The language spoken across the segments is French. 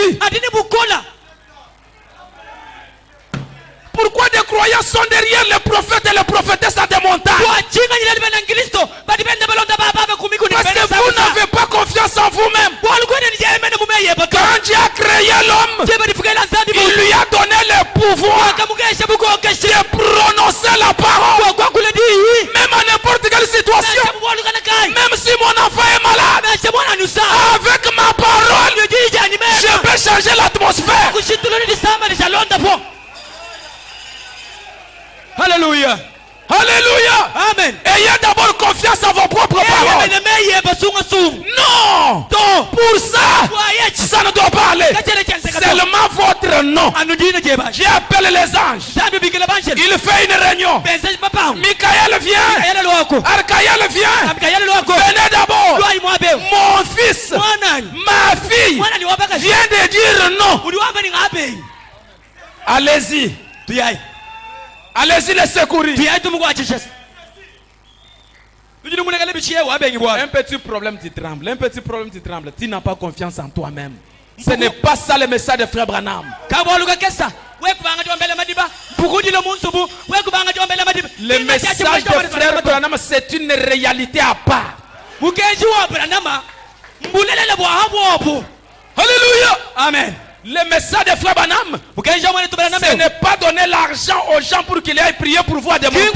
Jésus. Pourquoi des croyants sont derrière les prophètes et les prophétesses à des montagnes? Parce que vous n'avez pas confiance en vous-même. Quand Dieu a créé l'homme, il lui a donné le pouvoir de prononcer la parole. Même à n'importe quelle situation. Même si mon enfant est malade, avec ma parole, je peux changer l'atmosphère. Alléluia. Alléluia. Amen. Ayez d'abord confiance en vos propres paroles. Non. Pour ça, ça ne doit pas aller. Seulement votre nom. Dieu appelle les anges. Il fait une réunion. Michael vient. Archaïel vient. Venez d'abord. Mon fils, ma fille vient de dire non. Allez-y. Allez-y les secourir. Un petit problème, tu trembles. Un petit problème, tu trembles. Tu n'as pas confiance en toi-même. Ce n'est pas ça le message de Frère Branham. Le message de Frère Branham, c'est une réalité à part. Alléluia. Amen. Le message de Frère Branham, ce n'est pas donner l'argent aux gens pour qu'ils aillent prier pour voir des montagnes.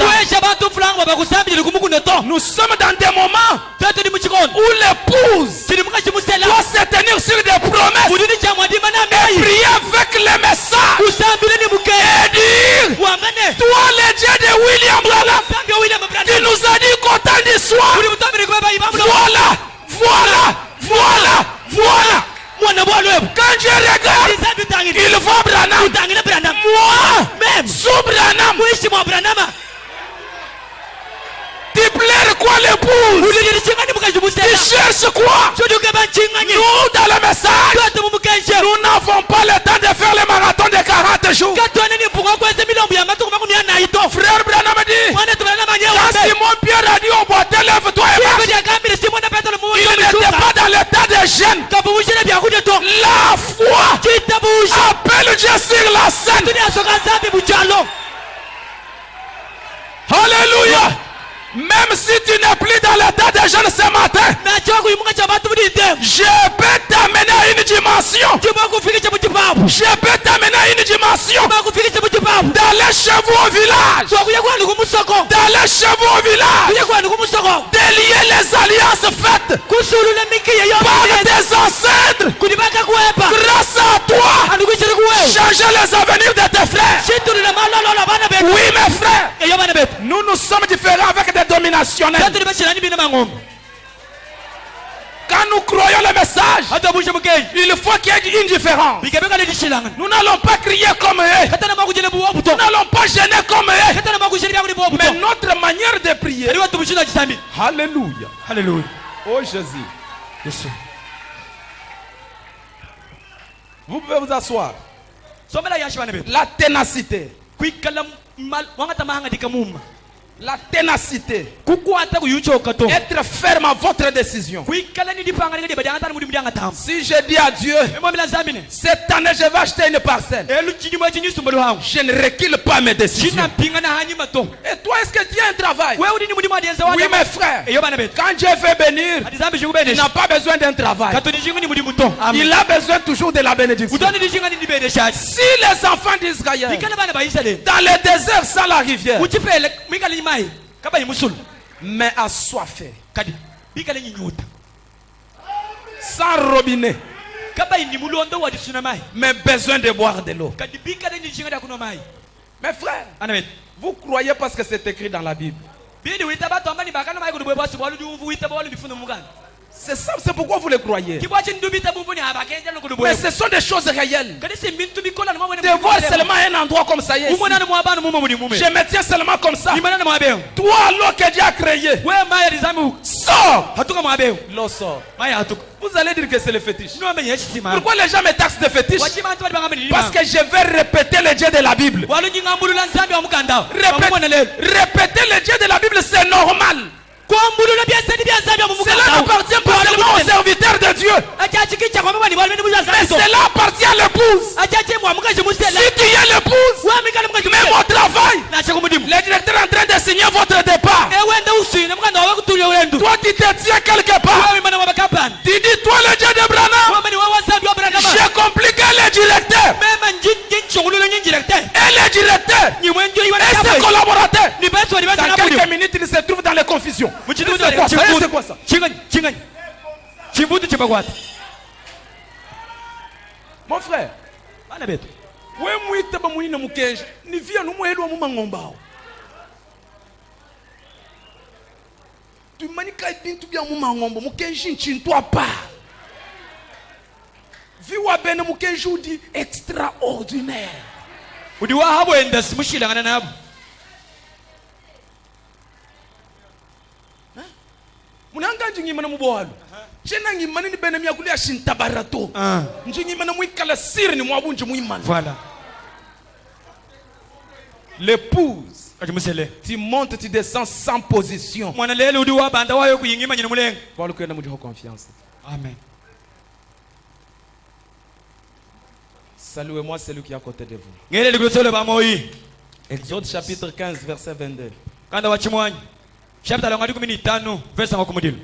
Nous sommes dans des moments où l'épouse doit se tenir sur des promesses et prier avec les messages et dire: toi le Dieu de William Branham, tu nous as dit qu'au temps du soir, voilà. Quand je regarde, il voit Branham. Moi-même, sous Branham. Tu pleures quoi l'épouse? Tu cherches quoi? Nous dans le message, nous n'avons pas le temps de faire le marathon de 40 jours. Frère Branham dit: quand Simon Pierre a dit au boité, lève-toi et marche, il n'était pas dans l'état de gêne. La foi appelle Dieu sur la scène. Alléluia. Même si tu n'es plus dans l'état de jeûne ce matin, je peux t'amener à une dimension. Je peux t'amener à une dimension. D'aller chez vous au village. D'aller chez vous au village. Délier les alliances faites par tes ancêtres. Grâce à toi, changer les avenirs de tes frères. Oui, mes frères, nous sommes différents avec des dominationnels. Quand nous croyons le message, il faut qu'il y ait une différence. Nous n'allons pas crier comme eux. Nous n'allons pas gêner comme eux. Mais notre manière de prier. Alléluia. Alléluia. Oh Jésus. Vous pouvez vous asseoir. La ténacité. La ténacité. Être ferme à votre décision. Si je dis à Dieu, cette année je vais acheter une parcelle, je ne recule pas mes décisions. Et toi, est-ce que tu as un travail? Oui, mes frères. Quand Dieu veut bénir, il n'a pas besoin d'un travail. Il a besoin toujours de la bénédiction. Si les enfants d'Israël, dans le désert sans la rivière, mais assoiffés, sans robinet, mais besoin de boire de l'eau. Mes frères, vous croyez parce que c'est écrit dans la Bible. C'est ça, c'est pourquoi vous le croyez. Mais ce sont des choses réelles. De voir seulement un endroit comme ça. Je me tiens seulement comme ça. Toi, l'eau que Dieu a créé, sors. L'eau sort. Vous allez dire que c'est le fétiche. Pourquoi les gens me taxent de fétiche? Parce que je vais répéter le Dieu de la Bible. Répéter le Dieu de la Bible, c'est normal. Cela n'appartient pas seulement aux serviteurs de Dieu, mais cela appartient à l'épouse, si tu es l'épouse, même au travail, le directeur est en train de signer votre départ. Toi, tu te tiens quelque part. Tu dis, toi, le Dieu de Branham, j'ai compliqué le directeur. Et le directeur, et ses collaborateurs. Dans quelques minutes, il se trouve dans les confusions. C'est quoi ça? Mon frère, tu manikas bintu bia mu mangombo mukenji nchintoa pa viwa bene mukenji udi extraordinaire udi wa habo enda simushilangana nabo munanga njingima na mubolo chena ngimana ni bene myakuli ya shintabarato njingima na muikala siri ni mwabunje muimana voilà l'épouse. Tu montes, tu descends sans position. Pour le cœur de confiance. Amen. Saluez-moi celui qui est à côté de vous. Exode chapitre 15, verset 22.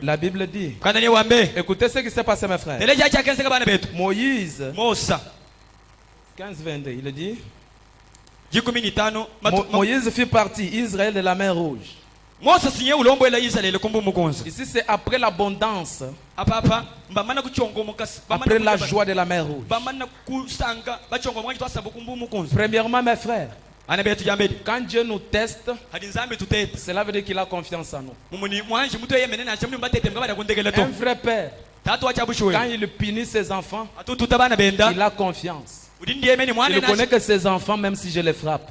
La Bible dit, écoutez ce qui s'est passé mes frères. Moïse 15, 22, il dit, Moïse fit partie Israël de la mer Rouge. Ici c'est après l'abondance, après la joie de la mer Rouge. Premièrement mes frères, quand Dieu nous teste, cela veut dire qu'il a confiance en nous. Un vrai père, quand il punit ses enfants, il a confiance. Il connaît que ses enfants, même si je les frappe,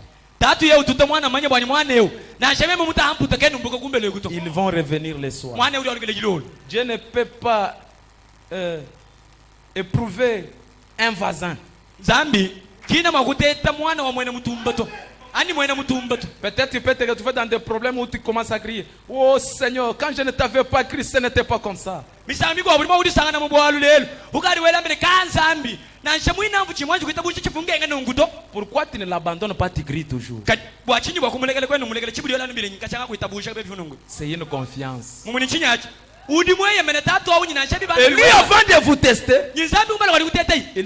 ils vont revenir le soir. Dieu ne peut pas éprouver un voisin. Peut-être tu peux te retrouver dans des problèmes où tu commences à crier, oh Seigneur, quand je ne t'avais pas crié, ce n'était pas comme ça. Pourquoi tu ne l'abandonnes pas, tu cries toujours? C'est une confiance. Et lui, avant de vous tester, il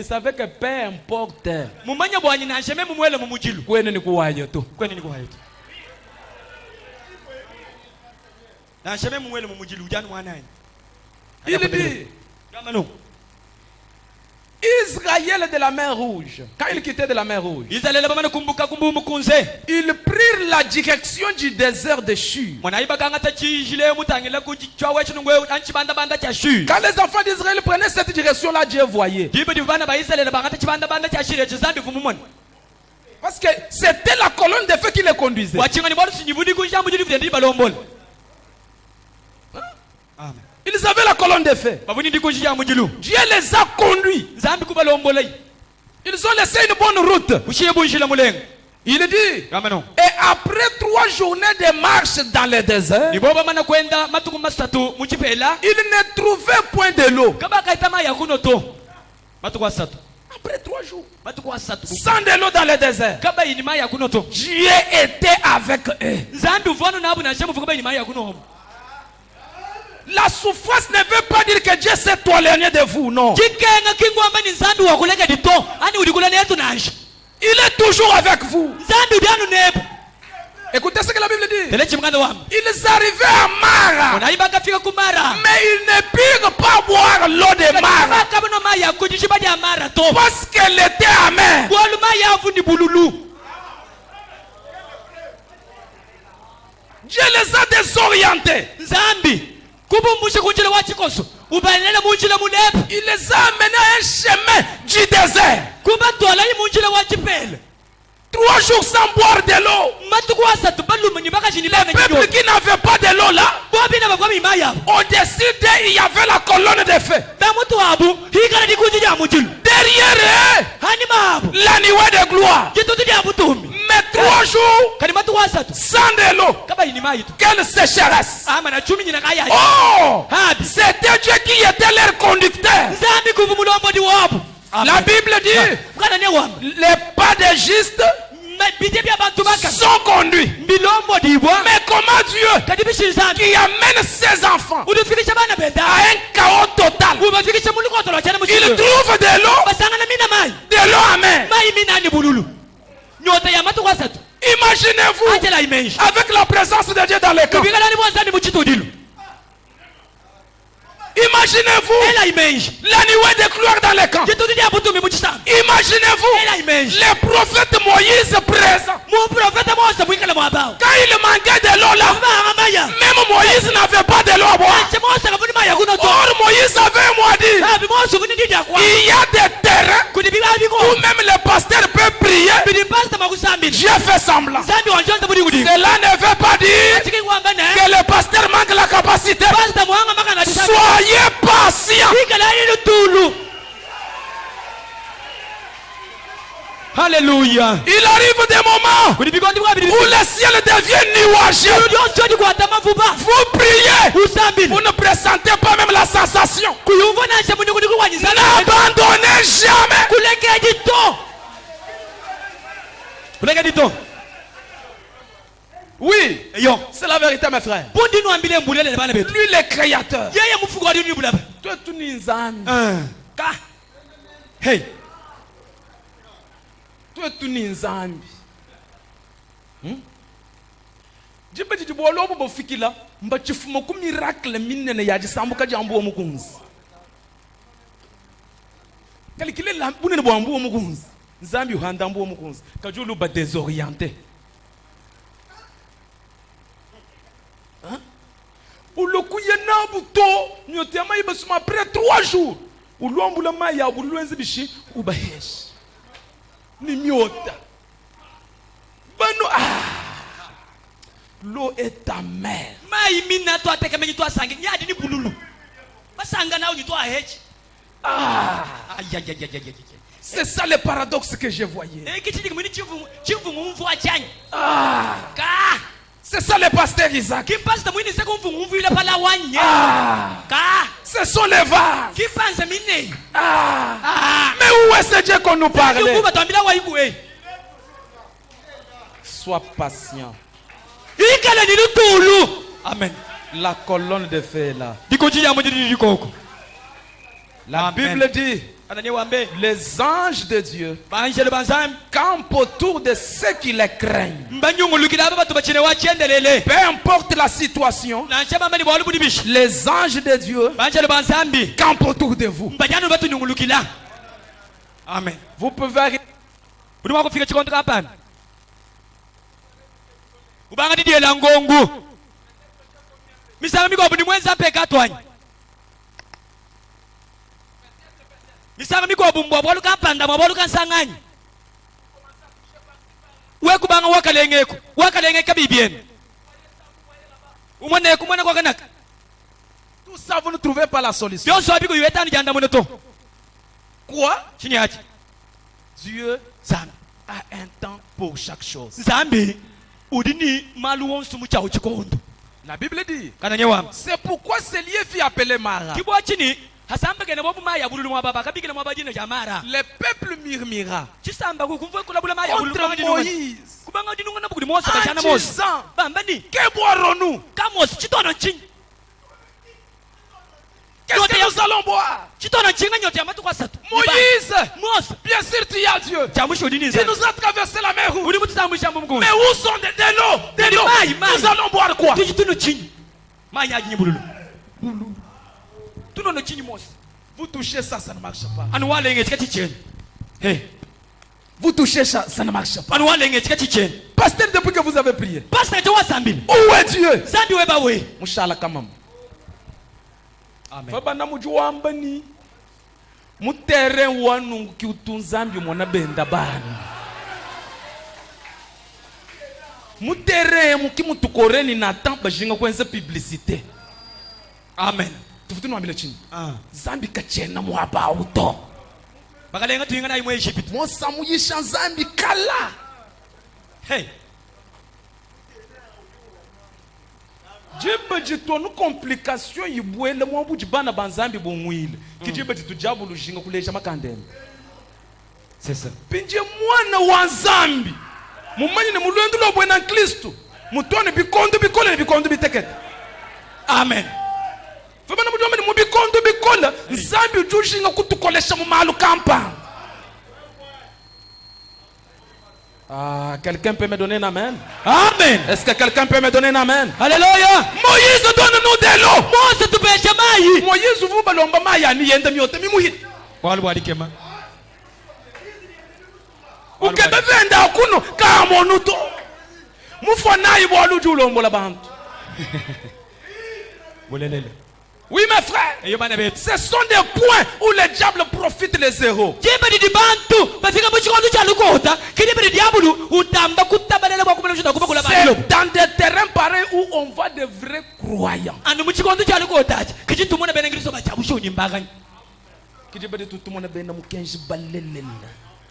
savait que peu importe, il dit, Israël de la mer Rouge, quand il quittait de la mer Rouge, ils prirent la direction du désert de Shur. Quand les enfants d'Israël prenaient cette direction-là, Dieu voyait. Parce que c'était la colonne de feu qui les conduisait. Amen. Ils avaient la colonne de feu. Dieu les a conduits. Ils ont laissé une bonne route. Il dit, et après 3 journées de marche dans le désert, il ne trouvait point de l'eau. Après 3 jours, sans de l'eau dans le désert, Dieu était avec eux. La souffrance ne veut pas dire que Dieu s'est éloigné de vous, non. Il est toujours avec vous. Écoutez ce que la Bible dit. Ils arrivaient à Mara, mais ils ne purent pas boire l'eau de Mara parce qu'elle était amère. Dieu les a désorientés. Il les a amenés à un chemin du désert. 3 jours sans boire de l'eau. Le peuple qui n'avait pas de l'eau là, au-dessus d'eux, il y avait la colonne de feu. Derrière eux, la nuée de gloire. Mais 3 jours sans de l'eau. Quelle sécheresse. Oh, c'était Dieu qui était leur conducteur. La Bible dit les pas des justes sont conduits. Mais comment Dieu qui amène ses enfants à un chaos total, il trouve de l'eau amère. Imaginez-vous avec la présence de Dieu dans les camps. Imaginez-vous la nuée des gloires dans les camps. Imaginez-vous les prophètes Moïse présents. Quand il manquait de l'eau là, même Moïse n'avait pas de l'eau à boire. Or Moïse avait moi dit, il y a des terrains où même le pasteur peut prier. Dieu fait semblant. Cela ne veut pas dire que le pasteur manque la capacité. Soyez patient. Alléluia. Il arrive des moments où le ciel devient nuageux. Vous priez, vous ne pressentez pas même la sensation. N'abandonnez jamais. Oui, c'est la vérité, mes frères. Lui, le créateur. Toi, tu n'es pas. Hey. Toi, tu n'es pas. Je peux dire, bon, l'homme est là. Je fais un miracle. Je suis sambuka jambu omukunzi. Calculez la boune de bambu omukunzi. Zambi handambu omukunzi. Kajulu ba désorienté. Pour le coup, il y a un bouton. Après 3 jours. Ou l'homme la maille ou l'ouenzi bichi ou bahesh. Ni miota. Bano l'eau est ta mère. Maï mina toi te kamenyi toi sangi. Nya di ni bululu. Basanga na uji toi hedge. Aïe aïe aïe aïe aïe. C'est ça le paradoxe que je voyais. C'est ça le pasteur Isaac. Ce sont les vases. Mais où est ce Dieu qu'on nous parlait? Sois patient. Amen. La colonne de feu est là. La Bible dit, les anges de Dieu campent autour de ceux qui les craignent. Peu importe la situation, les anges de Dieu campent autour de vous. Amen. Vous pouvez arriver. Misanga miko bumbo bwalu kampanda mwalu kansanganyi. Weku banga wakalengeko. Wakalengeka bibienu. Umone kumone kwa kanaka. Tout ça vous ne trouvez pas la solution. Bionso abiku yueta ni janda monoto. Quoi? Chini hachi. Dieu a un temps pour chaque chose. Zambi udini maluon sumu cha uchikondo. La Bible dit. Kananyewa. C'est pourquoi ce lieu fut appelé Mara. Kibwa chini le peuple murmura contre Moïse en disant, que boirons-nous? Qu'est-ce que nous allons boire? Moïse, bien sûr tu as Dieu. Il nous a traversé la mer Rouge. Mais où sont de l'eau? Nous allons boire quoi? Vous touchez ça, ça ne marche pas. Vous touchez ça, ça ne marche pas. Pasteur, depuis que vous avez prié, où est Dieu? Mouchala kamam. Amen. Fabana mujuambani. Mutere wanu kiutunzambi mwana benda bani. Mutere mukimutukoreni na tamba jinga kwenza publicité. Amen. Tufutunu wambile chini. Zambi kachena mwaba auto. Bakalenga tuinga na imwe Egypt. Mosa muyisha zambi kala. Hey. Djebe jito nu complication yibwele mwabu jibana banzambi bongwile. Kijebe jitu jabu lujinga kuleja makandeme. C'est ça. Pinje mwana wa Nzambi. Mumanyi ne mulwendu lo bwena Kristo. Mutone bikondo bikola bikondo biteketa. Amen. Fama na mujombe mu bikondo bikola Nzambi ujushinga kutukolesha mu malu kampa. Ah, quelqu'un peut me donner un amen? Amen. Est-ce que quelqu'un peut me donner un amen? Alléluia. Moïse donne-nous de l'eau. Mose tupesha maji. Moïse vous balomba maya ni yende myote mimuhit. Wale walikema. Ukebevenda kuno ka monuto. Mufona ibolu julombola bantu. Bolelele. Oui mes frères. Ce sont des points où le diable profite les zéros. C'est dans des terrains pareils où on voit des vrais croyants.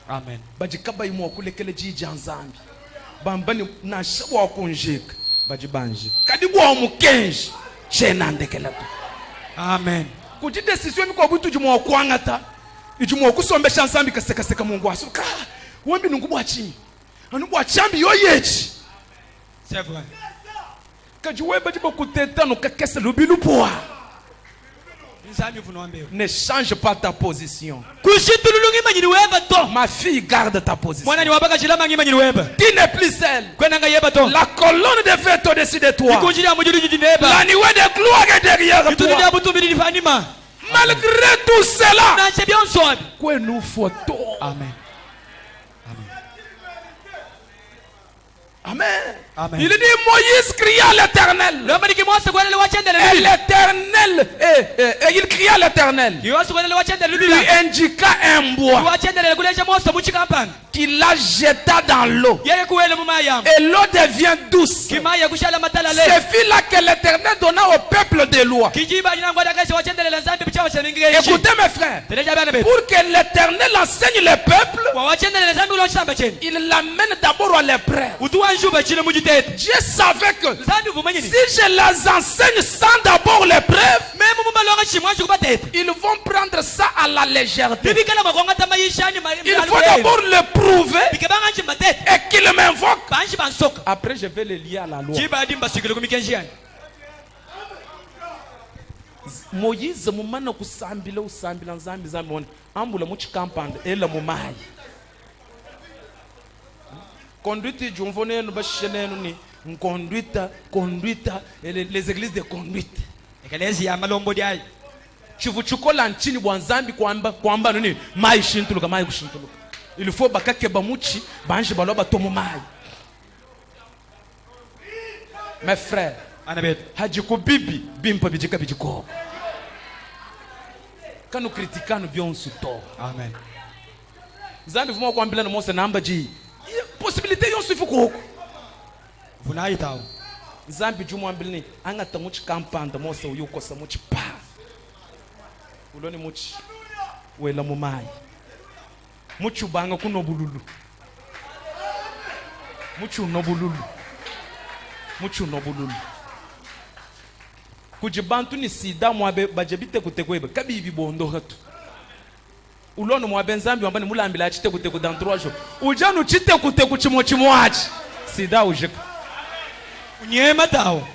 Amen. Bajikaba imokulekele jijanzambi. Bambani na shawa kunjika. Bajibanji. Kadibu wa mukenji. Chenandekela. Amen. Kuti decision mi kwa butu jumo kwangata. Ijumo kusombesha Nzambi kaseka Mungu asuka. Wembi nungubwa chini. Anubwa chambi yoyechi. C'est vrai. Kajuweba jibo kuteta no kakese lubilu poa. Ne change pas ta position. Ma fille, garde ta position. Tu n'es plus celle. La colonne de feu est au-dessus de toi. La nuée de gloire est derrière toi. Malgré tout cela, que nous faisons. Amen. Amen. Amen. Il dit Moïse cria à l'Éternel. Et l'Éternel, il cria à l'Éternel. Lui indiqua un bois qu'il la jeta dans l'eau. Et l'eau devient douce. C'est là que l'Éternel donna au peuple des lois. Écoutez mes frères, pour que l'Éternel enseigne le peuple, il l'amène d'abord à l'épreuve. Dieu savait que si je les enseigne sans d'abord l'épreuve, ils vont prendre ça à la légèreté. Il faut d'abord le prouver et qu'ils m'invoquent. Après je vais les lier à la loi. Moïse mumana kusambila usambila Nzambi ambula muchikampanda ela mumai. Conduite jumvone no bashenenu ni conduite les églises de conduite. Ekelezi ya malombo diai. Chivuchukola nchini bwa Nzambi kwamba nini mai shintuluka mai kushintuluka. Il faut bakake bamuchi banje baloba tomu mai. Mes frères, hajiko bibi bimpa bijika bijiko. Kanu kritikano byonsu to. Amen. Nzambi vuma kwambila no Mose namba ji. Possibilité yon suffit ko. Vunaita. Nzambi jumu ambilini angata muchi kampanda Mose uyukosa muchi pa. Uloni muchi wela mumai. Muchi banga kuno bululu. Muchi no bululu. Muchi no bululu. Kujibantu ni sida mwabe bajebite kutekwebe kabibi bondo hatu. Ulono mwabe Nzambi wambani mulambila achite kuteku dans 3 jours. Ujanu chite kuteku chimo achi. Sida ujeka. Unyema tao.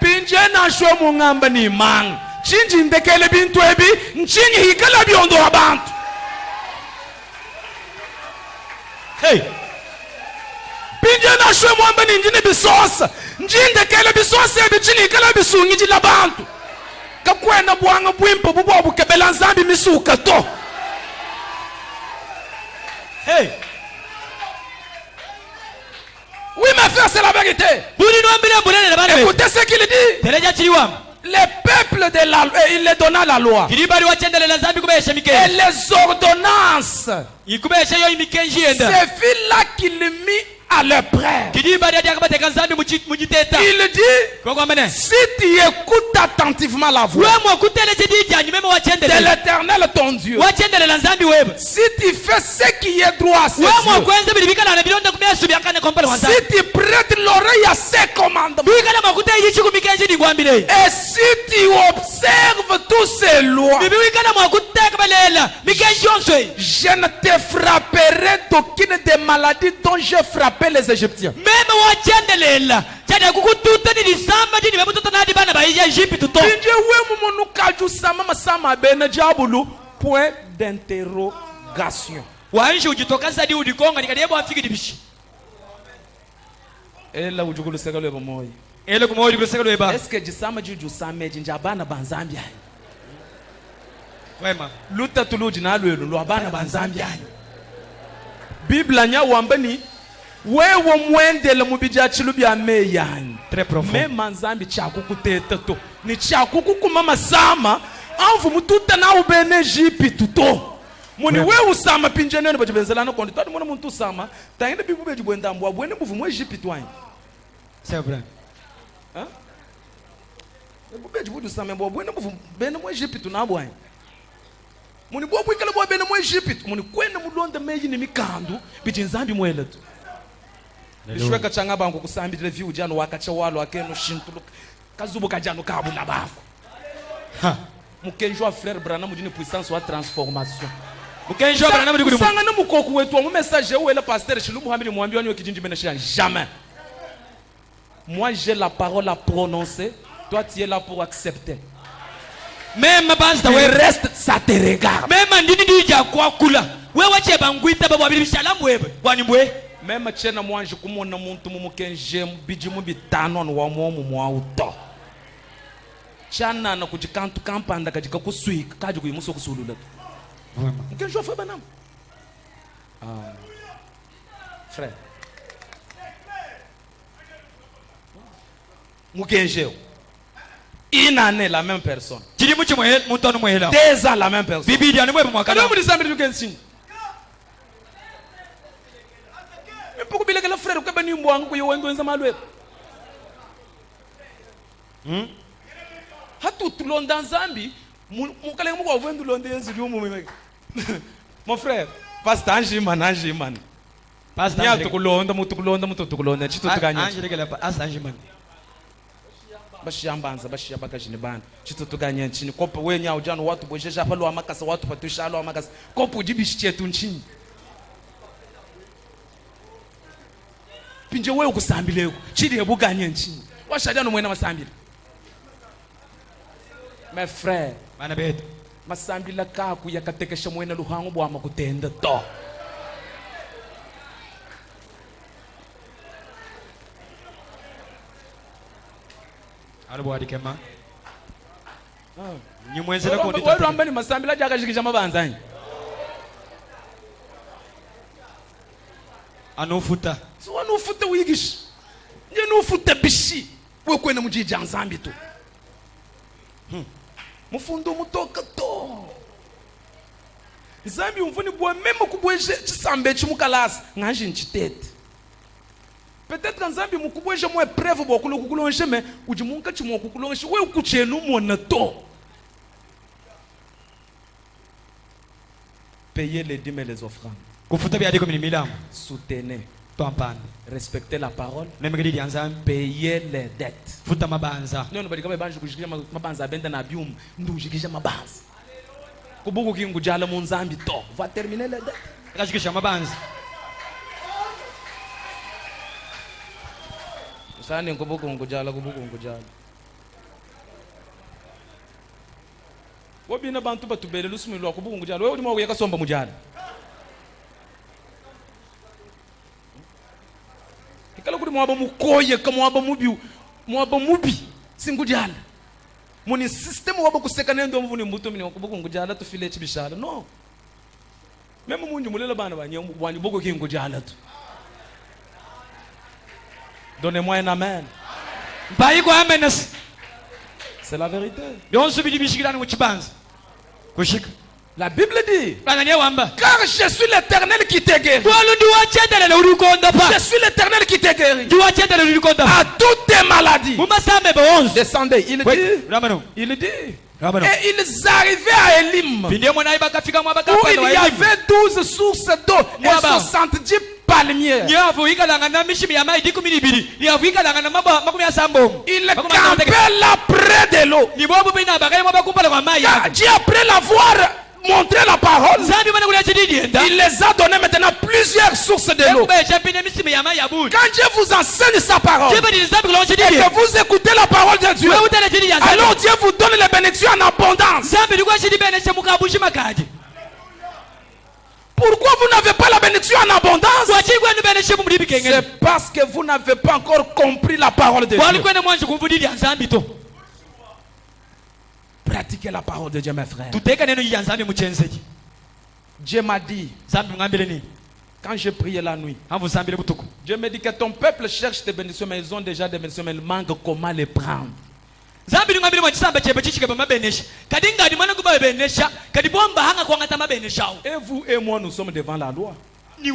Pinje na shwe mungamba ni mang. Chinji ndekele bintu ebi. Nchinyi hikala biondo wabantu. Hey. Pinje na shwe mwamba ni njini bisosa. Njinde kele bisosa ebi chini hikala bisungi jila bantu. Kakwena buanga buimpo bubu bukebela Nzambi misuka to. Hey. Oui, ma frère, c'est la vérité. Écoutez ce qu'il dit. Le peuple de la loi, il les donna la loi. Et les ordonnances. C'est là qu'il mit à leur prêtre. Il dit, si tu écoutes attentivement la voix de l'Éternel ton Dieu, si tu fais ce qui est droit à ses yeux, si tu prêtes l'oreille à ses commandements, et si tu observes tous ces lois, je ne te frapperai d'aucune des maladies dont j'ai frappé les Égyptiens. Point d'interrogation. Est-ce que jisama juju sameji njabana banzambia? Wema. Luta tuluji na lwelu lwabana banzambia. Biblia nya wambani wewe mwendele mubija chilubya meyani. Très profond. Me manzambi chakukuteta to. Ni chakukukuma masama anvu mututa na ubene jipi tuto. Muni wewe usama pinjenene bajibenzelana kondi tadi mwana muntu usama taende bibube jibwenda mbwa bwene mbuvu mwe jipi twani. C'est vrai. Hein? Bibube jibudu usama mbwa bwene mbuvu bene mwe jipi tunabwani. Muni bwa kwikala bwa bene mwe jipi muni kwene mulonde meyi ni mikandu bijinzambi mwele tu. Bishweka changa bangu kusambira view jano wakacha walo akeno shintulu kazubu kajano kabula bako. Ha. Mukenjwa frère Branham d'une puissance wa transformation. Mukenjwa Branham d'une sanga na mukoku wetu wa message ou le pasteur Chilu Muhammad mwambi wanyo kijinji benesha jamais. Moi j'ai la parole à prononcer, toi tu es là pour accepter. Même base ta reste ça te regarde. Même ndini dija kwa kula. Wewe cheba ngwita baba bisalamu wewe. Wanibwe. Même chena mwanje kumona muntu mumukenje bijimu bitano no wa mwomu mwauto. Chana na kujikantu kampanda kajika kuswika kaji kuyimuso kusulula. Mukenje fa banam. Frère. Mukenje. Inane la même personne. Tiri muchi mwele mutono mwela. 2 ans la même personne. Bibi dia nimwe mwakala. Alo mulisambi lukensi. Mpoko bileke la frère ko bani mbwangu ko yowendo nza malwe. Hatu tulonda nzambi mukale mko wendo londe yenzi lyumu mwe. Mon frère, pastor Anjiman. Pastor Anjiman tukulonda mutukulonda chito tukanya. Anjiman la pastor Anjiman. Bashiyambanza bashiyabakajini bana chito tukanya nchini kopa wenya ujano watu bwejesha palo amakasa watu patusha alo amakasa kopa ujibishi chetu nchini. Pinje wewe kusambile chidi hebuganye nchini washajano mwena masambile. Mes frères, bana beto masambila kaku yakatekesha mwena luhangu bwa makutenda to. Albo adikema. Nyimwenzela ko ndita. Wewe ambani masambila jakashikisha mabanzanyi. Anofuta. So anofuta wigishi. Nje nofuta bishi. Wewe kwena mujija nzambi tu. Mufundo mutoka to. Nzambi umvuni bwa mema kubweje chisambe chimukalasa nganje nchitete. Peut-être nzambi mukubweje mwe preuve bwa kukulonje me ujimunka chimwa kukulonje wewe kuchenu mona to. Payer les dîmes et les offrandes. Kufuta bya diko mililamu. Soutenez. Respecter la parole. Payer les dettes. Futa mabanza. Non, bali kama banjo kujikisha mabanza benda na bium ndujikisha mabanza. Kubuku kingu jala munzambi to. Va terminer les dettes. Kajikisha mabanza. Sani kubuku ngujala. Wabina bantu batubele lusumi lwa kubuku ngujala. Wewe ulimo kuyaka somba mujala. Kala kuri mwaba mukoye kama mwaba mubi singujala muni system waba kuseka nendo mvuni mbuto mini wakubuku ngujala tu file chibishala no meme munju mulela bana banyangu bwani boko kingujala tu. Donnez-moi un amen. Mbayi ko amen. C'est la vérité. Yon subidi bishikirani muchibanza kushika La Bible dit, Kananye wamba. car je suis l'Éternel qui te guérit. Walundi wachendele le urukonda pa. Je suis l'Éternel qui te guérit. Ndi wachendele le urukonda. À toutes tes maladies. Mumasambe bonzo. Descendez, il dit. Ramano. Il dit. Ramano. Et ils arrivaient à Élim, où Pindiye mwana ibakafika mwabaka il y avait 12 sources d'eau et 70 palmiers. Nyavu ikalanga na mishimi ya mai 12. Nyavu ikalanga na makumi ya sambo. Il campait là près de l'eau. Ni bobu bina bakale mwabakumpala kwa mai. Dieu après l'avoir montré la parole, Zambi bana kule chidi dienda. il les a donné maintenant plusieurs sources de l'eau. Quand Dieu vous enseigne sa parole et que vous écoutez la parole de Dieu, alors Dieu vous donne les bénédictions en abondance. Pourquoi vous n'avez pas la bénédiction en abondance? C'est parce que vous n'avez pas encore compris la parole de Dieu. Pratiquez la parole de Dieu, mes frères. Dieu m'a dit, quand j'ai prié la nuit, Dieu me dit que ton peuple cherche des bénédictions, mais ils ont déjà des bénédictions, mais ils manquent comment les prendre. Et vous et moi, nous sommes devant la loi. Nul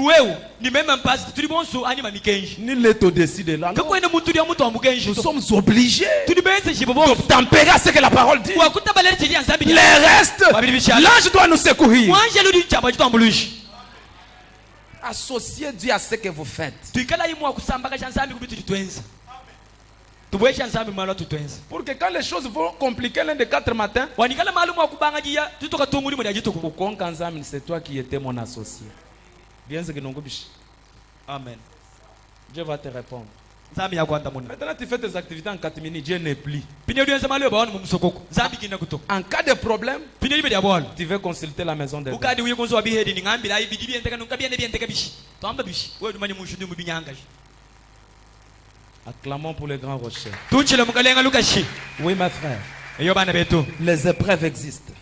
n'est au-dessus de la loi. Nous sommes obligés d'obtempérer à ce que la parole dit. Les restes, l'ange doit nous secourir. Associez Dieu à ce que vous faites. Pour que quand les choses vont compliquer l'un des 4 matins, c'est toi qui étais mon associé. Amen. Dieu va te répondre. Maintenant tu fais tes activités en catimini, Dieu n'est plus. En cas de problème, tu veux consulter la maison de Dieu. Acclamons pour les grands rochers. Oui, mes frères. Les épreuves existent.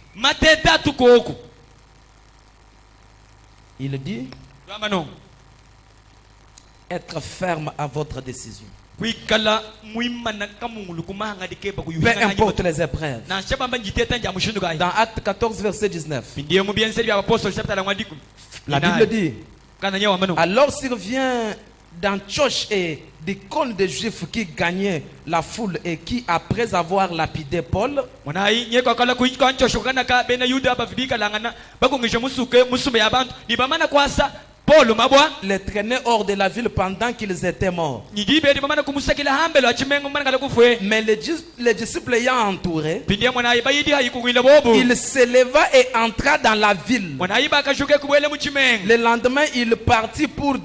Il dit être ferme à votre décision. Peu importe les épreuves. Dans Acte 14, verset 19, la Bible dit, alors survient d'Antioche et d'Icône des Juifs qui gagnaient la foule et qui, après avoir lapidé Paul, les traînaient hors de la ville pendant qu'ils étaient morts. Mais les disciples ayant entouré, il s'éleva et entra dans la ville. Le lendemain, il partit pour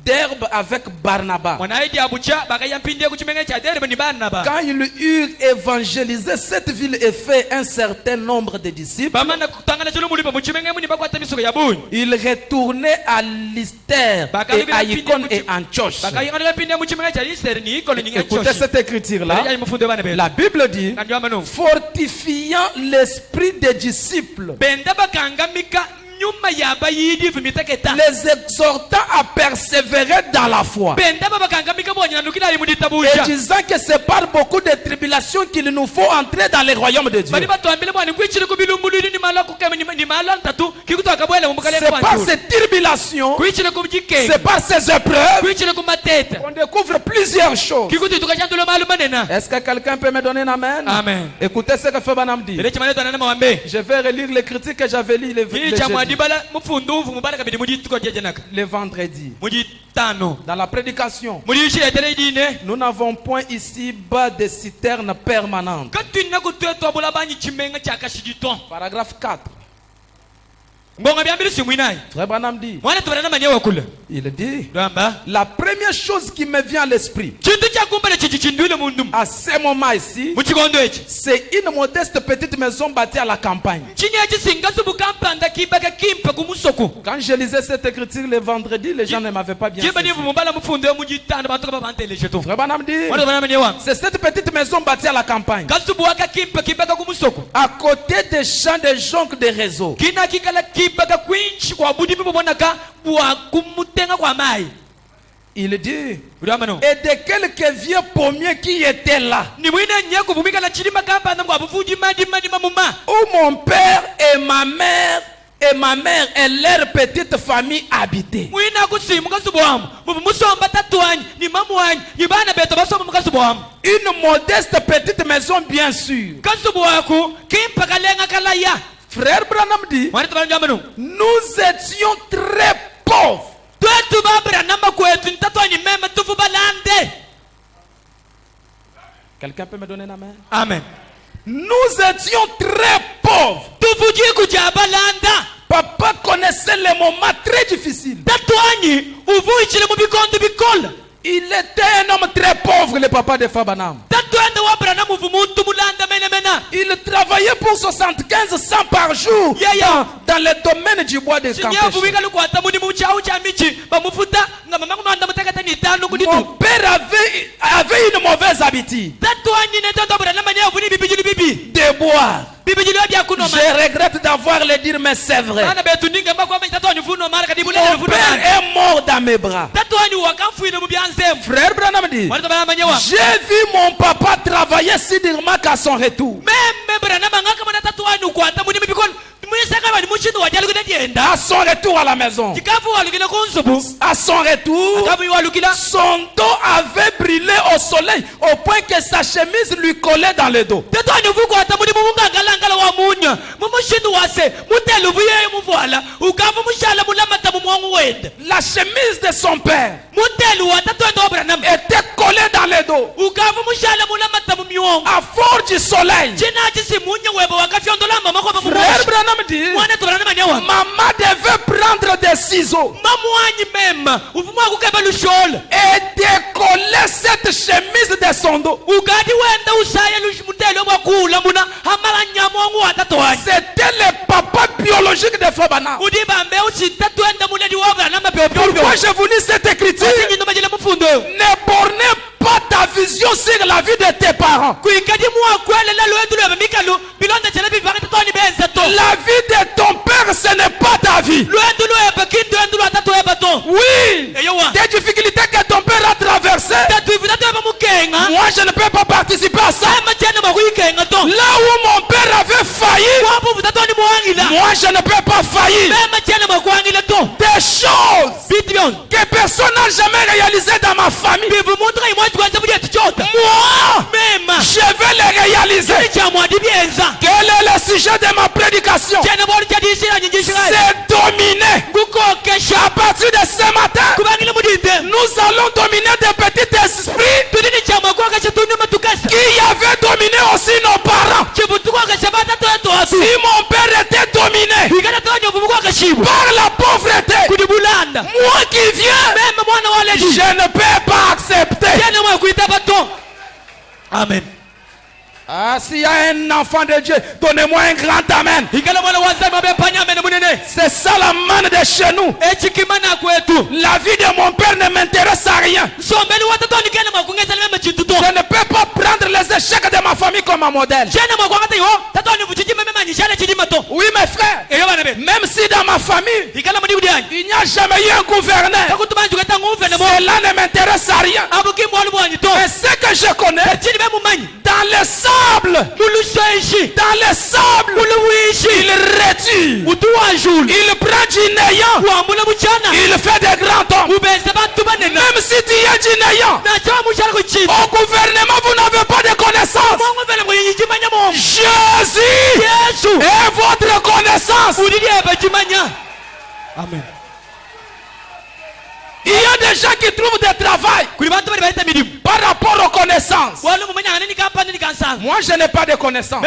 Derbe avec Barnabas. Quand ils eurent évangélisé cette ville et fait un certain nombre de disciples, ils retournaient à Lystère et à Icône et Antioche. Écoutez cette écriture-là. La Bible dit, fortifiant l'esprit des disciples, les exhortant à persévérer dans la foi, et disant que c'est par beaucoup de tribulations qu'il nous faut entrer dans le royaume de Dieu. C'est par ces tribulations, c'est par ces épreuves qu'on découvre plusieurs choses. Est-ce que quelqu'un peut me donner un amen? Amen. Écoutez ce que fait Banam dit. Je vais relire les critiques que j'avais lues le vendredi. Dans la prédication, nous n'avons point ici bas de citernes permanentes. Paragraphe 4. Frère Branham dit, il dit, la première chose qui me vient à l'esprit à ce moment ici, c'est une modeste petite maison bâtie à la campagne. Quand je lisais cette écriture le vendredi, les gens ne m'avaient pas bien saisi. Frère Branham dit, c'est cette petite maison bâtie à la campagne, à côté des champs de joncs de réseau. Il dit, et de quelques vieux pommiers qui étaient là, où mon père et ma mère et leur petite famille habitaient. Une modeste petite maison, bien sûr. Frère Branham dit, nous étions très pauvres. Quelqu'un peut me donner la main? Amen. Nous étions très pauvres. Papa connaissait les moments très difficiles. Il était un homme très pauvre, le papa de Fabanam. Il travaillait pour 75 cents par jour dans le domaine du bois de Campeche. Mon père avait une mauvaise habitude de boire. Je regrette d'avoir le dire, mais c'est vrai. Mon père est mort dans mes bras. Frère Branham dit, j'ai vu mon papa travailler si durement qu'à son retour. À son retour à la maison, à son retour, son dos avait brûlé au soleil au point que sa chemise lui collait dans le dos. La chemise de son père était collée dans le dos à force du soleil. Frère Branham dit, maman devait prendre des ciseaux et décoller cette chemise de son dos. C'était le papa biologique de Fabana. Pourquoi je vous lis cette écriture? Ne bornez pas ta vision sur la vie de tes parents. La vie de ton père, ce n'est pas ta vie. Oui, des difficultés que ton père a traversées, moi je ne peux pas participer à ça. Là où mon père avait failli, moi je ne peux pas faillir. Des choses que personne n'a jamais réalisées dans ma famille, moi je vais les réaliser. Quel est le sujet de ma prédication? C'est dominer. À partir de ce matin, nous allons dominer des petits esprits qui avaient dominé aussi nos parents. Si mon père était dominé par la pauvreté, moi qui viens, je ne peux pas accepter. Amen. Ah, s'il y a un enfant de Dieu, donnez-moi un grand amen. C'est ça la manne de chez nous. La vie de mon père ne m'intéresse à rien. Je ne peux pas prendre les échecs de ma famille comme un modèle. Oui, mes frères, même si dans ma famille, il n'y a jamais eu un gouverneur, cela ne m'intéresse à rien. Et ce que je connais, dans le sable, dans le sable, il retire, il prend du néant, il fait des grands hommes. Même si tu es du néant, au gouvernement vous n'avez pas de connaissance. Jésus est votre connaissance. Amen. Il y a des gens qui trouvent du travail par rapport aux connaissances. Moi je n'ai pas de connaissances.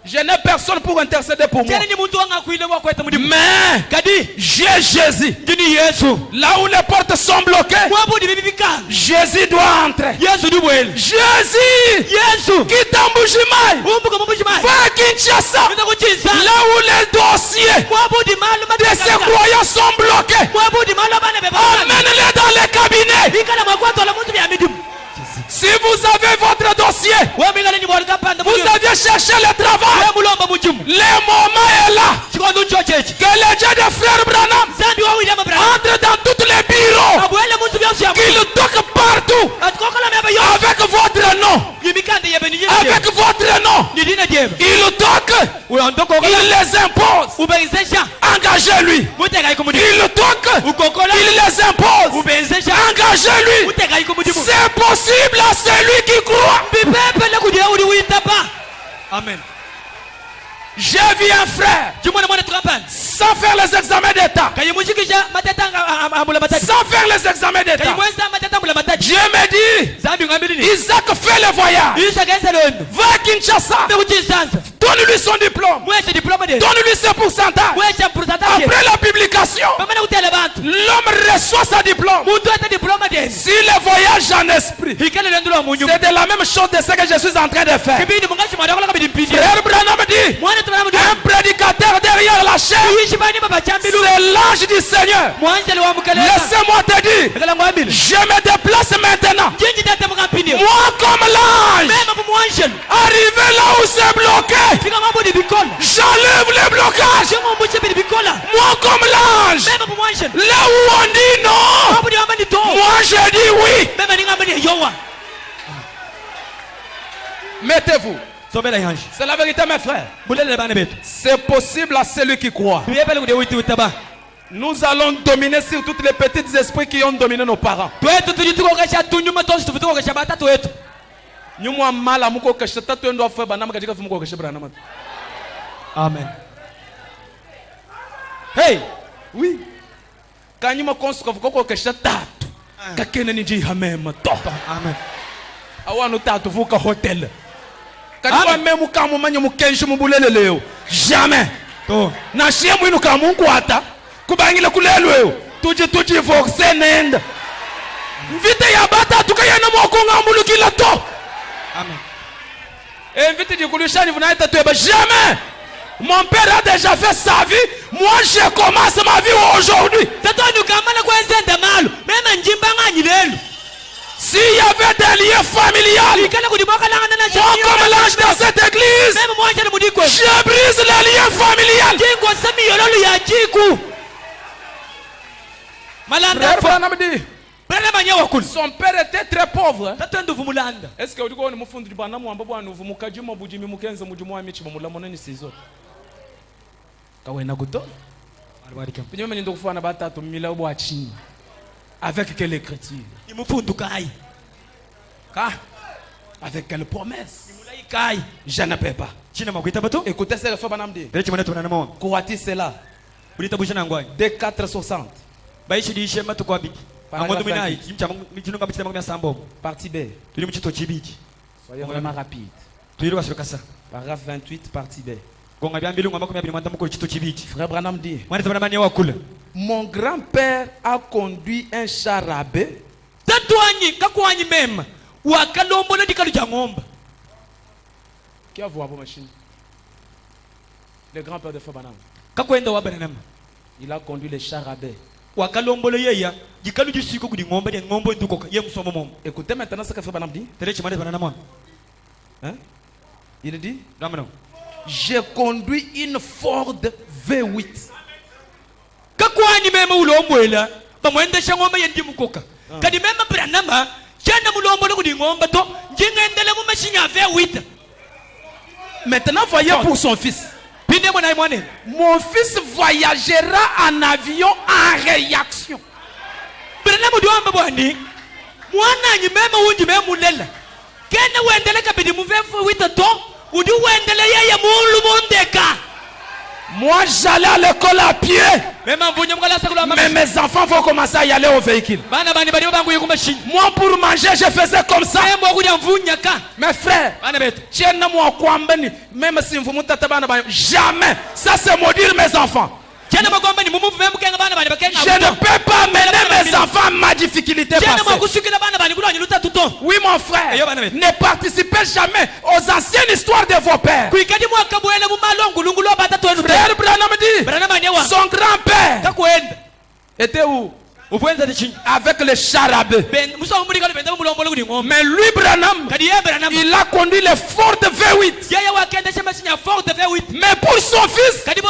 Je n'ai personne pour intercéder pour moi. Mais j'ai Jésus. Là où les portes sont bloquées, Jésus doit entrer. Jésus qui t'embouchimai, va à Kinshasa. Là où les dossiers de ces croyants sont bloqués, emmène-les dans les cabinets. Si vous avez votre dossier, vous aviez cherché le travail, le moment est là. Que le Dieu de frère Branham entre dans tous les bureaux qu'il toque partout avec votre nom. Avec votre nom. Il toque. Il les impose. Engagez-lui. Il toque. Il les impose. Engagez-lui. C'est possible à celui qui croit. Amen. J'ai vu un frère sans faire les examens d'état. Sans faire les examens d'état. Dieu me dit, Isaac fait le voyage. Va à Kinshasa. Donne-lui son diplôme. Donne-lui ses pourcentages. Après la publication, l'homme reçoit sa diplôme. Si le voyage en esprit, c'est de la même chose de ce que je suis en train de faire. Frère Branham dit, un prédicateur derrière la chair, c'est l'ange du Seigneur. Laissez-moi te dire, je me déplace maintenant. Moi comme l'ange, arrivé là où c'est bloqué, j'enlève le blocage. Moi comme l'ange, là où on dit non, moi je dis oui. Mettez-vous. C'est la vérité, mes frères. C'est possible à celui qui croit. Nous allons dominer sur tous les petits esprits qui ont dominé nos parents. Amen. Hey, oui. Quand nous construisons, amen. Hotel. Jamais. Na shia mwinu kamu kwata kubangile kulelwe tuji force nenda vite ya bata tukayana mwakonga mbulukila to. Amen. Et vite du kulushani vunaita tueba jamais. Mon père a déjà fait sa vie, moi je commence ma vie aujourd'hui. S'il y avait des liens familiales, moi comme l'ange dans cette église, je brise les liens familiales. Son père était très pauvre. Est-ce que vous avez dit avec quelle écriture? Avec quelle promesse? Je ne peux pas. Écoutez ce que fait Banam dit. Kouati c'est là. Dès 460. Partie B. Soyez vraiment rapide. Paragraphe 28, partie B. Frère Branham dit, mon grand-père a conduit un char à bœuf. Qui a vu vos machines? Le grand-père de Frère Branham. Il a conduit le char à bœuf. Écoutez maintenant ce que Frère Branham dit. Hein? Il dit, j'ai conduit une Ford V8. Maintenant voyez pour son fils. Mon fils voyagera en avion en réaction. Moi j'allais à l'école à pied. Mais mes enfants vont commencer à y aller au véhicule. Moi pour manger je faisais comme ça. Mes frères, même si vous me jamais. Ça c'est maudire mes enfants. Je ne peux pas mener mes enfants à ma difficulté passée. Oui mon frère, ne participez jamais aux anciennes histoires de vos pères. Frère Branham dit, son grand-père était où? Avec le char à bœuf. Mais lui Branham, il a conduit le Ford V8. Mais pour son fils, ce n'est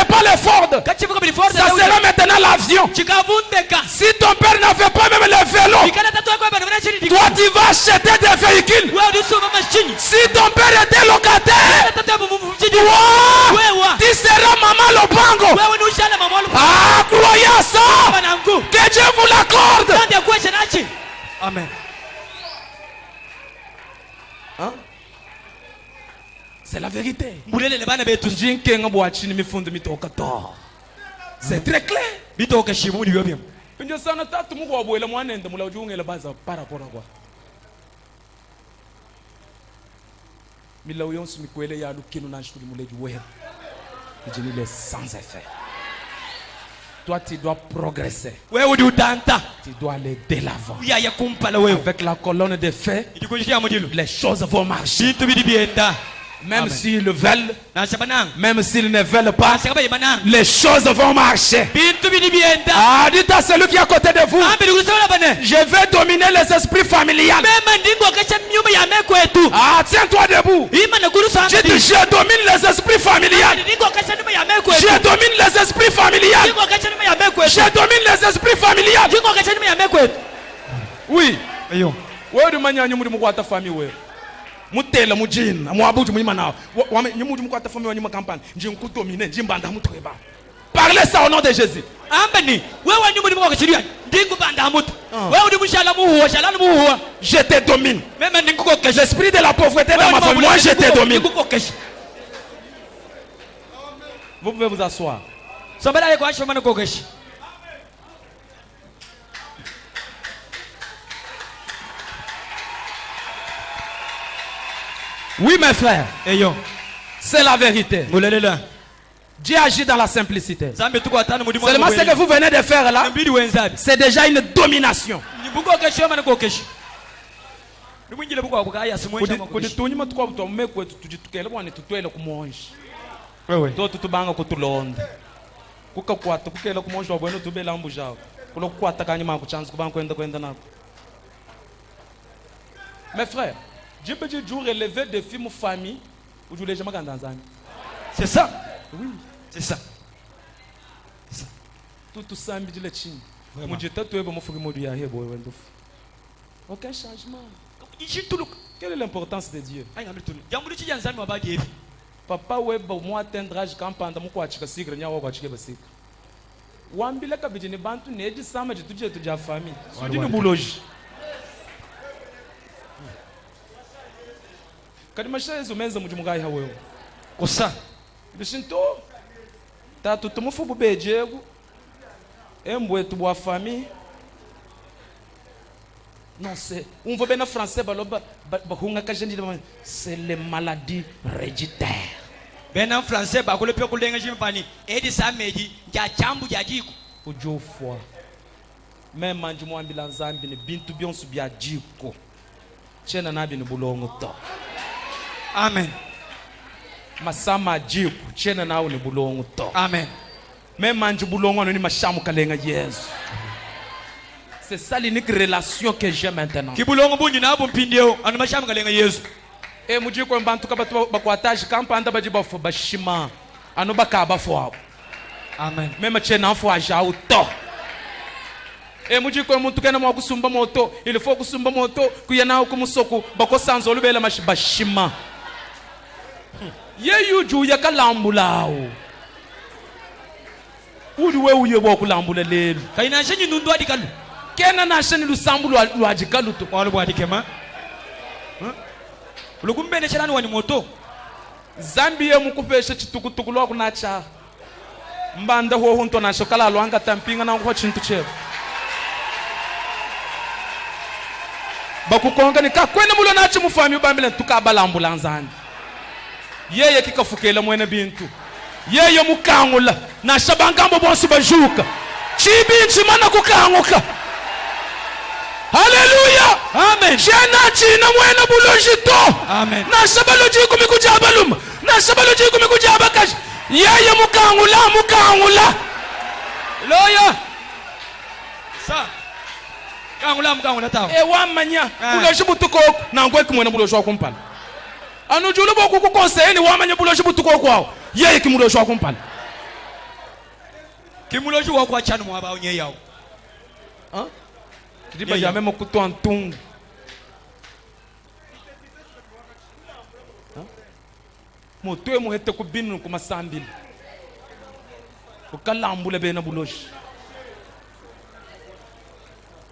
pas le Ford. Ça sera maintenant l'avion. Si ton père n'avait pas même le Toi tu vas acheter des véhicules. Si ton père était locataire, toi tu seras maman Lopango. Ah, croyez à ça. Que Dieu vous l'accorde. Amen. Hein? C'est la vérité. C'est très clair. Sans effet. Toi tu dois progresser. Tu dois aller de l'avant. Avec la colonne de feu, les choses vont marcher. Même s'ils le veulent, même s'ils ne veulent pas, les choses vont marcher. Ah, dites à celui qui est à côté de vous, je vais dominer les esprits familiales. Ah, tiens-toi debout. Dites, je domine les esprits familiales. Je domine les esprits familiales. Je domine les esprits familiales. Oui. Mutela mujina mwabuti munyima nawo nyimuti mukwata fami wanyima kampani nje nkudomine nje mbanda mutreba. Parlez ça au nom de Jésus. Ambani wewe nyumu ndimo kwakishiriya ndingu banda mutu wewe ndi mushala muhuwa shalani muhuwa Je te domine. meme ndingu kesha L'esprit de la pauvreté dans ma famille, moi je te domine. Vous pouvez vous asseoir. Somebody ayeko ashomana kokeshi. Oui mes frères, Eyo c'est la vérité. mulelela Dieu agit dans la simplicité. zambe tuko atano mudimu Seulement ce que vous venez de faire là, mbidi wenzabi c'est déjà une domination. nibuko keshi mana kokeshi nimwingile buko abukaya simwesha Kudi kokeshi tunyima tukwa butume kwetu tujitukele bwana tutwele kumonji. wewe To tutubanga kutulonda. Kukakwata kukela kumonji wabwenu tubela mbujao. Kulokwata kanyima kuchanza kubanga kwenda nako. Mes frères, Dieu peut dire jour élevé des filles famille ou du légèrement dans un. c'est ça Oui, c'est ça tout ça me dit le chine. Vraiment. Mon Dieu, tu es bon pour me dire aucun changement. Quelle est l'importance de Dieu? Papa weba moi atteindre kampanda muko achika sikre nya wako achike basika. Wambila kabije ni bantu neji sama jituje tuja famille. Sudi ni buloji. Kadi mashayezo menza mujimugayi hawewe. kosa Bishinto tatu tumufu bubejegu embwe tubwa famille. Non, c'est on voit bien en français c'est les maladies héréditaires. Ben en français bakole pe kulenga jimpani edi sameji ja chambu ja jiku Ojo foi. Même manji mo ambila nzambi ni bintu byonsu bya jiko. Chena nabi ni bulongo to. amen Masama jiko chena nawo ni bulongo to. amen Même manji bulongo ni mashamu kalenga Yesu. C'est ça l'unique relation que j'ai maintenant. kibulongo bunyi nabo mpindio anu mashamu kalenga Yesu. E mujiko mbantu kabatu bakwataji kampanda bajiba fo bashima anu bakaba fo. amen Même chena fo aja uto. E mujiko muntu kena mwa kusumba moto il faut kusumba moto kuyana kumusoko bakosanzo lubela bashima. Ye yuju yakalambulao. Udi we uye bokulambula lelo. kaina shenyi nundu adikalu Kena na sheni lusambu lwajikalu to. walo bwadikema ulukumbene shelani wani moto Zambia mukupesha chitukutuku lwa kunacha. Mbanda ho hunto na shokala lwanga tampinga na ngo chintu chebo. Bakukonga ni kakwena mulo nachi mufami ubambile tukabala ambulanzani. Yeye kikafukela mwene bintu. Yeye mukangula na shabangambo bonsu bajuka. Chibinchi mana kukanguka. Hallelujah. amen Jena china mwene bulojito. amen Na shabaloji kumikujabaluma. Na shabaloji kumikujabakash. Yeye mukangula. loya sa kangula tawo E wamanya buloji butuko na ngweki mwene buloji wakumpala. Anu julu boku ku conseil ni wamanya buloji butuko kwao. Yeye kimuloji wakumpala. kimuloji wako achanu mwaba onye yawo Hein? Diba ya même kuto antungu. moto mo hete ku binu kuma sambili ukalambule bena buloshi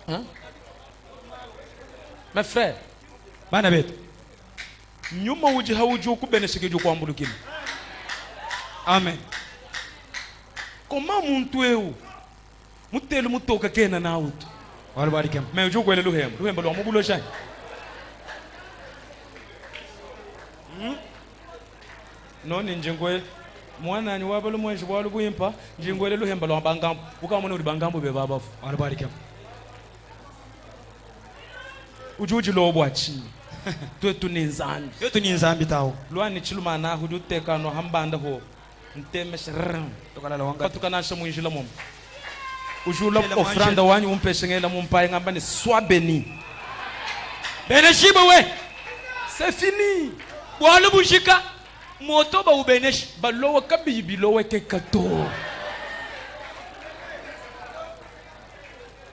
hein mes frères bana betu nyuma uji hauju ku bene shikeju kwambulukile amen koma muntu eu mutelu mutoka kena na auto wale bari kem me uju kwele luhemba lwa mubulosha noni njengwe mwana ni wabalo mwenje bwalu bwimpa njengwe luhemba lwa bangambo ukamona uri bangambo be babafu wale bari kem ujuji lo bwachi twetu ninzambi yetu ni nzambi tawo lwani chilumana hudu tekano hambanda ho nteme shirram tokala la wanga patukana sha mwinjila mom ujula ofranda wanyu umpeshengela mumpaye ngamba ni sois béni beneshibo we c'est fini bwalu bushika moto ba ubeneshi balowa kabibi lowe ke kato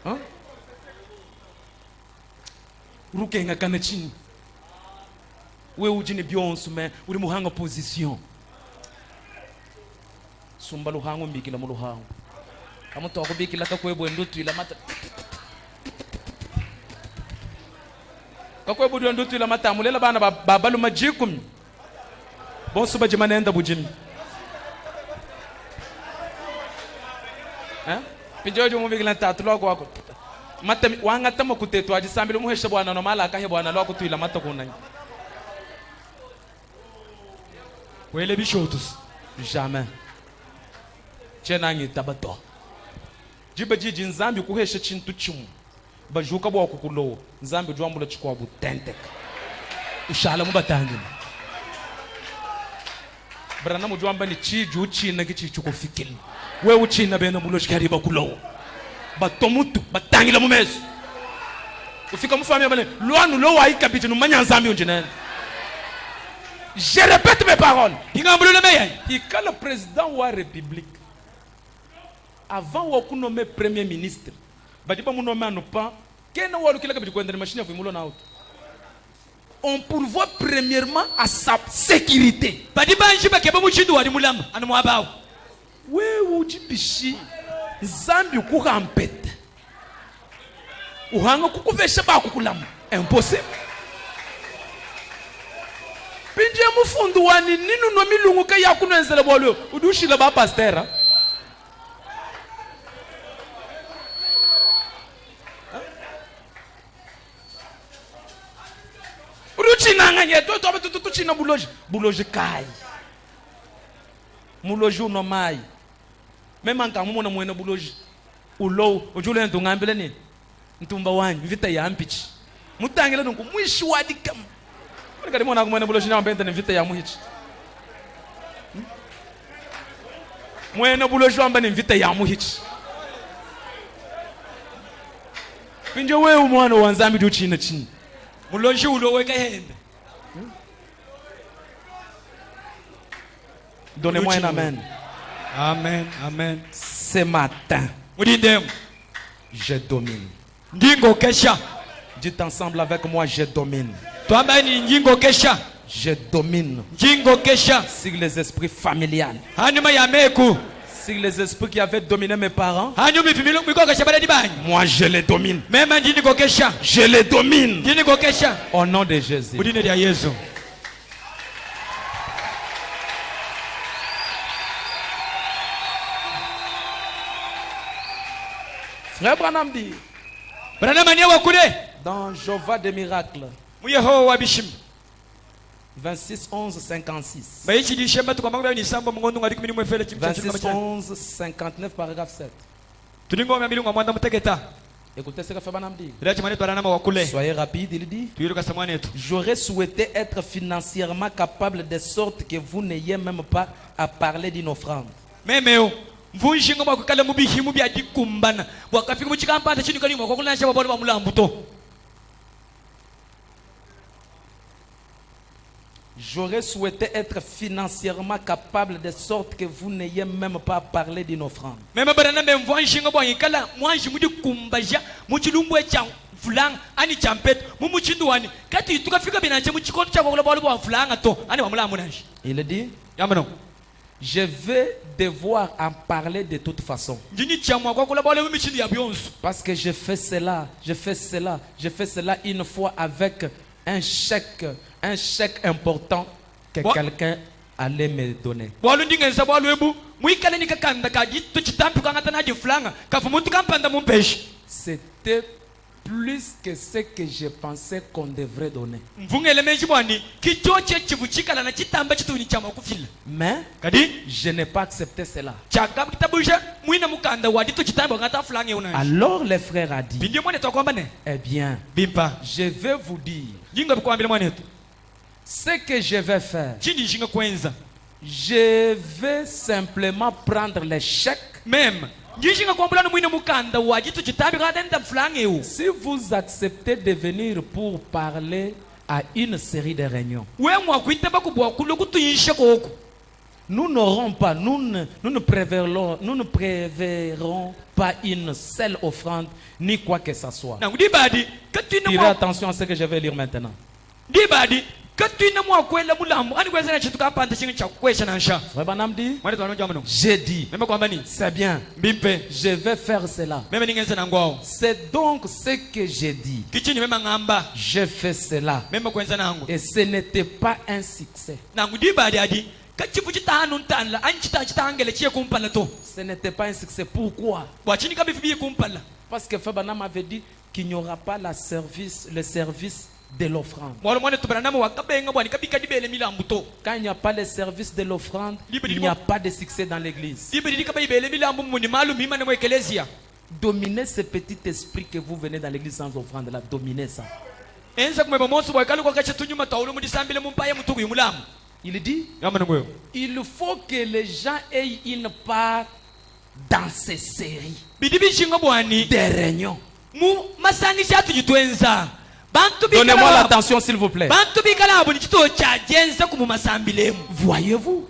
hein rukenga kana chini we ujini byonsu me uri muhanga position sumba luhango mbikila mu luhango kamuto akubikila kakwebo ndutu ila mata kakwebo ndutu ila mata mulela bana babalu majikum bonsu bajimanenda bujimi hein pinjojo mubikila tatu lwako wako mata wanga tama kutetu ajisambile muhesha bwana no mala akahe bwana lwako tu ila mata kunanya wele bishotus jamais chenangi tabato jiba jiji nzambi kuhesha chintu chimu bajuka bwa kukulo nzambi jwambula chikwa butentek ushala mubatangi brana mujwamba ni chiju uchina kichichu kufikili we uchina bena bulo shikari bakulo batomutu batangila mumeso ufika mufami bale lwanu lo waika bitu numanya nzambi unjinene. Je répète mes paroles. Il y a le président de la République, avant de nommer premier ministre, on pourvoit premièrement à sa sécurité. Oui, oui, Zambi kukampete. Uhanga kukuvesha ba kukulama. Impossible. Pinje mufundu wani ninu no milungu ka yakunenzele bolo udushile ba pastera. Uruchina nganye to china buloji kai. Muloji no mai. Mema nkamumo na mwene buloji. Ulo ujule ntungambele ni. Ntumba wanyu vita ya ampichi. Mutangele nungu mwishi wadikam. Kali mwana kumwene buloji na mbenda ni vita ya muhichi. Mwene buloji amba ni vita ya muhichi. Pinje wewe mwana wa nzambi du china chini. Muloji uloweka hembe. Donnez-moi un amen. Amen, amen. Ce matin, je domine. Ndingo kesha. Dites ensemble avec moi, je domine. Twambani ndingo kesha. Je domine. Ndingo kesha. Sur les esprits familiales. Hanuma ya meku. Sur les esprits qui avaient dominé mes parents. Hanuma pimilo miko kesha bale dibani. Moi je les domine. Mema ndingo kesha. Je les domine. Ndingo kesha. Au nom de Jésus. Udine ya Yesu. Frère Branham dit dans Jéhovah des miracles 26 11 56 26 11 59 paragraphe 7. Écoutez ce que fait Branham dit. Soyez rapide, il dit. J'aurais souhaité être financièrement capable de sorte que vous n'ayez même pas à parler d'une offrande. Mvunjinga mwakukala mubihimu bya dikumbana wakafika muchikampata chini kali mwakokulasha babona bamulambuto. J'aurais souhaité être financièrement capable de sorte que vous n'ayez même pas à parler d'une offrande. Même barana même mvunjinga bwanyikala mwanji mudi kumbaja muchilumbu cha fulanga ani champet mumuchindu wani kati tukafika binanje muchikoto cha kwa bolo bwa fulanga to ani wamula munanji. Il dit, Yamano. je vais devoir en parler de toute façon. Parce que je fais cela une fois avec un chèque important que quelqu'un allait me donner. C'était plus que ce que je pensais qu'on devrait donner. Mais je n'ai pas accepté cela. Alors le frère a dit, eh bien, je vais vous dire ce que je vais faire. Je vais simplement prendre les chèques. Même si vous acceptez de venir pour parler à une série de réunions, nous n'aurons pas, nous ne préverrons pas une seule offrande ni quoi que ce soit. Tirez attention à ce que je vais lire maintenant. J'ai dit, c'est bien, je vais faire cela. C'est donc ce que j'ai dit. Je fais cela. Et ce n'était pas un succès. Ce n'était pas un succès. Pourquoi? Parce que Fabanam avait dit qu'il n'y aura pas le service de l'offrande. Quand il n'y a pas le service de l'offrande, il n'y a pas de succès dans l'église. Dominez ce petit esprit que vous venez dans l'église sans offrande là. Dominez ça. Il dit, il faut que les gens aient une part dans ces séries de réunions. Donnez-moi l'attention s'il vous plaît. Voyez-vous,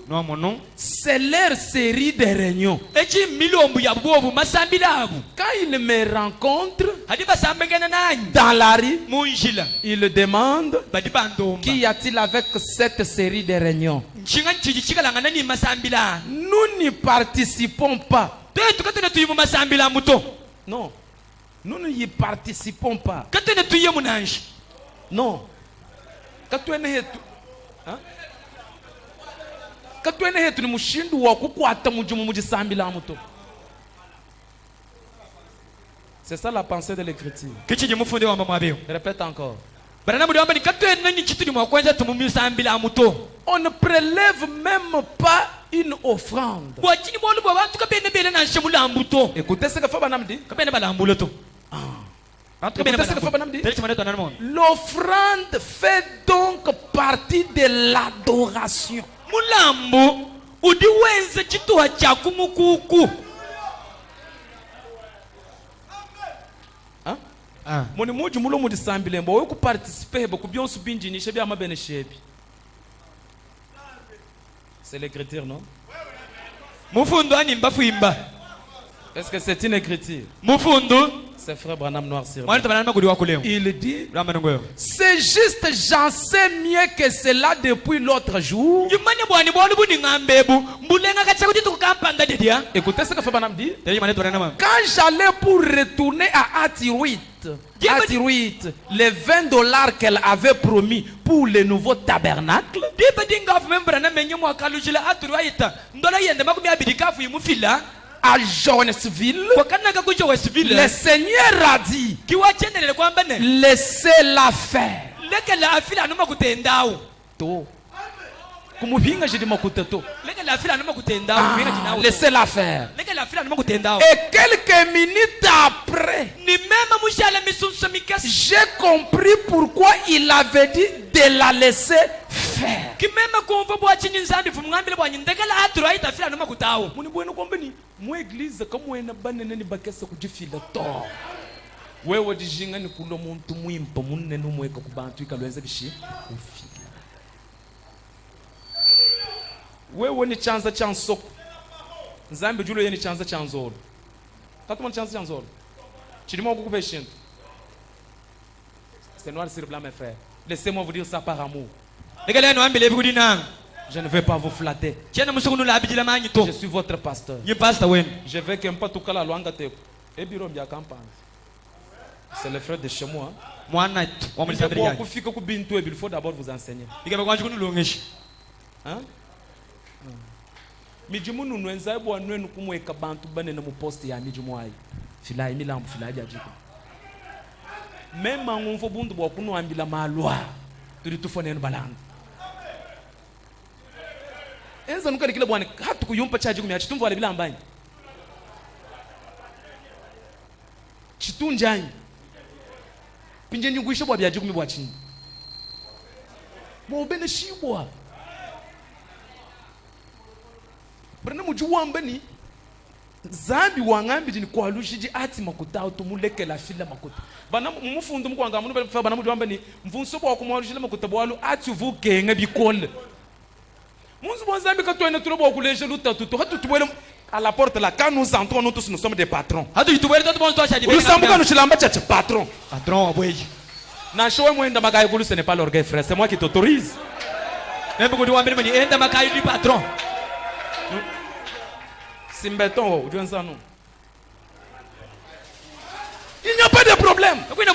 c'est leur série de réunions. Quand ils me rencontrent dans la rue, ils demandent, qu'y a-t-il avec cette série de réunions? Nous n'y participons pas. Non. Nous n'y participons pas. Non. C'est ça la pensée de l'écriture. Répète encore. On ne prélève même pas une offrande. Écoutez ce que Fabanam dit. L'offrande fait donc partie de l'adoration. C'est l'écriture, non? Est-ce que c'est une écriture? C'est frère Branham noir sur moi. Il dit, c'est juste, j'en sais mieux que cela depuis l'autre jour. Écoutez ce que frère Branham dit. Quand j'allais pour retourner à Atiruit, les $20 qu'elle avait promis pour le nouveau tabernacle, à Johannesville, le Seigneur a dit, laissez-la faire. Laissez-la faire. Et quelques minutes après, j'ai compris pourquoi il avait dit de la laisser faire. Moi église comme ena banene ni bakesa kujifila to wewe dijinga ni kulo muntu mwimpa munne numweka kubantu ikalwenze bishi ufila wewe ni chanza chansoko nzambe julo yeni chanza chanzolo katuma chanza chanzolo chilimo kukubeshinto C'est noir sur blanc, mes frères. Laissez-moi vous dire ça par amour. Je ne vais pas vous flatter. Je suis votre pasteur. Je veux qu'un peu tout cas la langue te. Et bureau bien campagne. C'est le frère de chez moi. Il faut d'abord vous enseigner. Hein? Mijimu nwenza bwa nwenu kumweka bantu bane na muposti ya mijimu ayi. Filai milambu filai ajiko. Mema ngumfo bundu bwa kunwambila malwa. Turi tufone balanga. Enza nukali kila bwana hatu kuyumpa chaji kumya chitumvu wale bila ambanyi. Chitunjanyi. Pinje nyunguisha bwa byaji kumi bwa chini. Bwa ubene shibwa. Brana mujuwamba ni zambi wangambi jini kwa lushiji ati makuta utumuleke la fila makuta. Bana mumufundu mkwanga munu bale bana mujuwamba ni mfunsobo wa kumwalushila makuta bwalu ati uvuke nga bikole. Munzu bonzambi katwene tulobo wa kuleje luta tutu hatu tuwele à la porte là quand nous entrons nous tous nous sommes des patrons. Hatu tuwele tout bon toi chadi. Nous sommes quand nous chilamba chacha patron. Patron abweji. Na showe mwenda makai kulu ce n'est pas l'orgueil frère, c'est moi qui t'autorise. Même ko diwa mbele ni enda makai du patron. Simbeton ou Dieu nous. Il n'y a pas de problème. Il y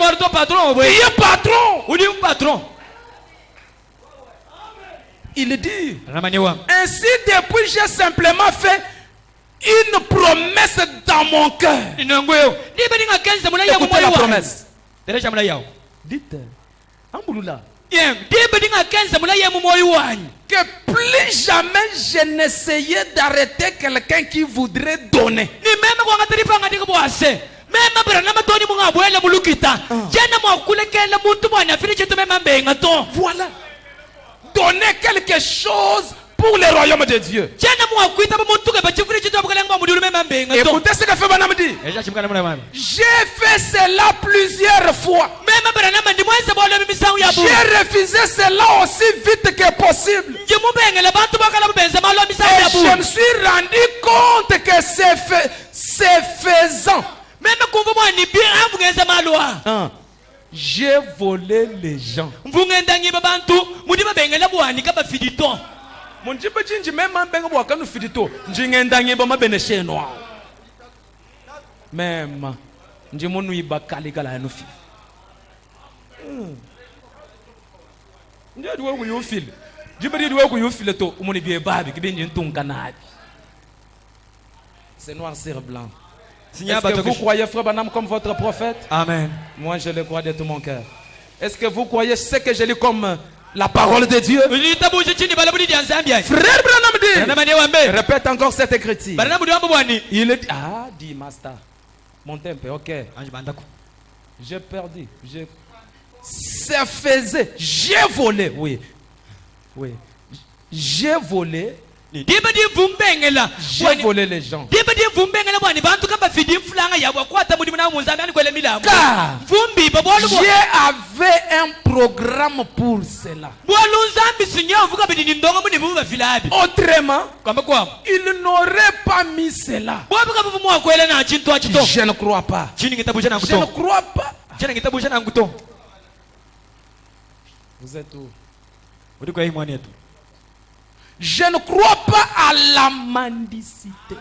a patron. Où dit un patron? Il dit ainsi depuis j'ai simplement fait une promesse dans mon cœur. Écoutez la promesse. Dites Ambulula. Que plus jamais je n'essayais d'arrêter quelqu'un qui voudrait donner. Voilà. Donner quelque chose pour le royaume de Dieu. Écoutez ce que fait Banam dit. J'ai fait cela plusieurs fois. J'ai refusé cela aussi vite que possible. Et je me suis rendu compte que c'est faisant. J'ai volé les gens. Mon Dieu, même un bengo bois quand nous fidito, j'ingendangi bama beneche noir. Même, j'imonu iba kaligala no fi. Ndiye duwe ku yofil. Jibiri duwe ku yofil to umoni biye babi kibenji ntunga nabi. C'est noir sur blanc. Est-ce que vous croyez frère Branham comme votre prophète? Amen. Moi je le crois de tout mon cœur. Est-ce que vous croyez ce que je lis comme la parole de Dieu? Frère Branham dit. Répète encore cette écriture. Il dit, ah, dit master. Montez un peu, ok. J'ai perdu. C'est faisait. J'ai volé. Oui. Oui. J'ai volé. J'ai volé les gens. Car Dieu avait un programme pour cela. Autrement, il n'aurait pas mis cela. Je ne crois pas. Je ne crois pas. Vous êtes où? Je ne crois pas à la mendicité.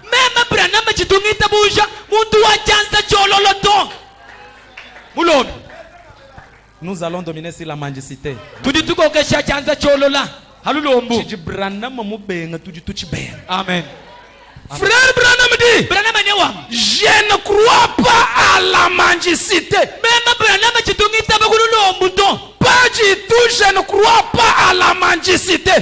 Nous allons dominer sur la mendicité. Amen. Frère Branham dit, je ne crois pas à la mendicité. Pas du tout, je ne crois pas à la mendicité.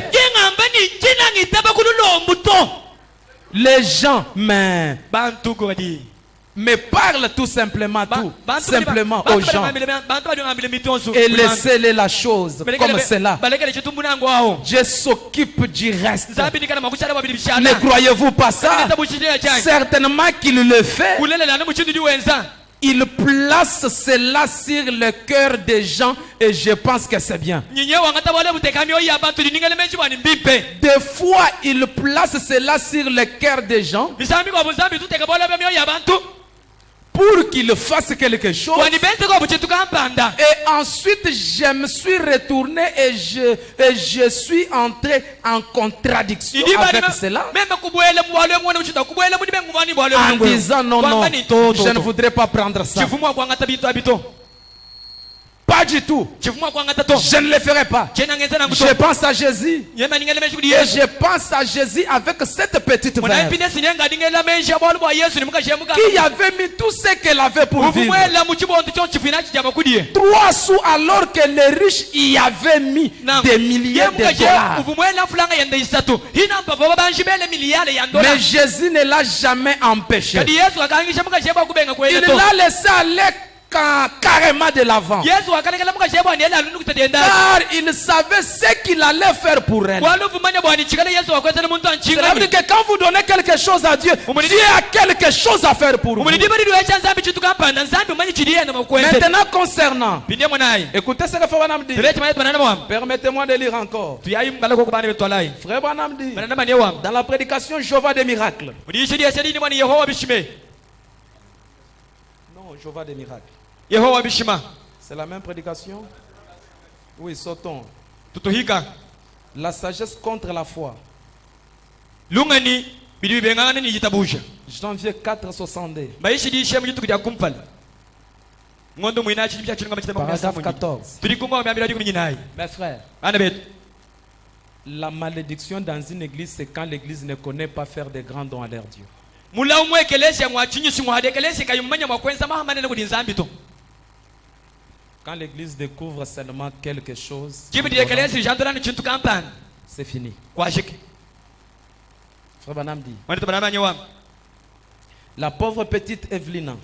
Les gens mais parlent tout simplement aux gens et laissez-les la chose comme cela. Dieu s'occupe du reste. Ne croyez-vous pas ça? Certainement qu'il le fait. Il place cela sur le cœur des gens et je pense que c'est bien. Des fois, il place cela sur le cœur des gens pour pour qu'il fasse quelque chose. Et ensuite, je me suis retourné et je suis entré en contradiction avec cela. En disant non, je ne voudrais pas prendre ça. Pas du tout. Je ne le ferai pas. Je pense à Jésus. Et je pense à Jésus avec cette petite verre qui avait mis tout ce qu'elle avait pour vivre. 3 sous alors que les riches y avaient mis des milliers de dollars. Mais Jésus ne l'a jamais empêché. Il l'a laissé aller carrément de l'avant. Car il savait ce qu'il allait faire pour elle. Cela veut dire que quand vous donnez quelque chose à Dieu, Dieu a quelque chose à faire pour vous. Maintenant concernant, écoutez ce que Frère Branham dit. Permettez-moi de lire encore. Frère Branham dit dans la prédication Jéhovah des miracles. Non, Jéhovah des miracles. C'est la même prédication? Oui, sautons. La sagesse contre la foi. Janvier 4, 62. Paragraphe 14. Mes frères, la malédiction dans une église, c'est quand l'église ne connaît pas faire des grands dons à leur Dieu. Quand l'église découvre seulement quelque chose, c'est fini. Frère Branham dit, la pauvre petite Evelina,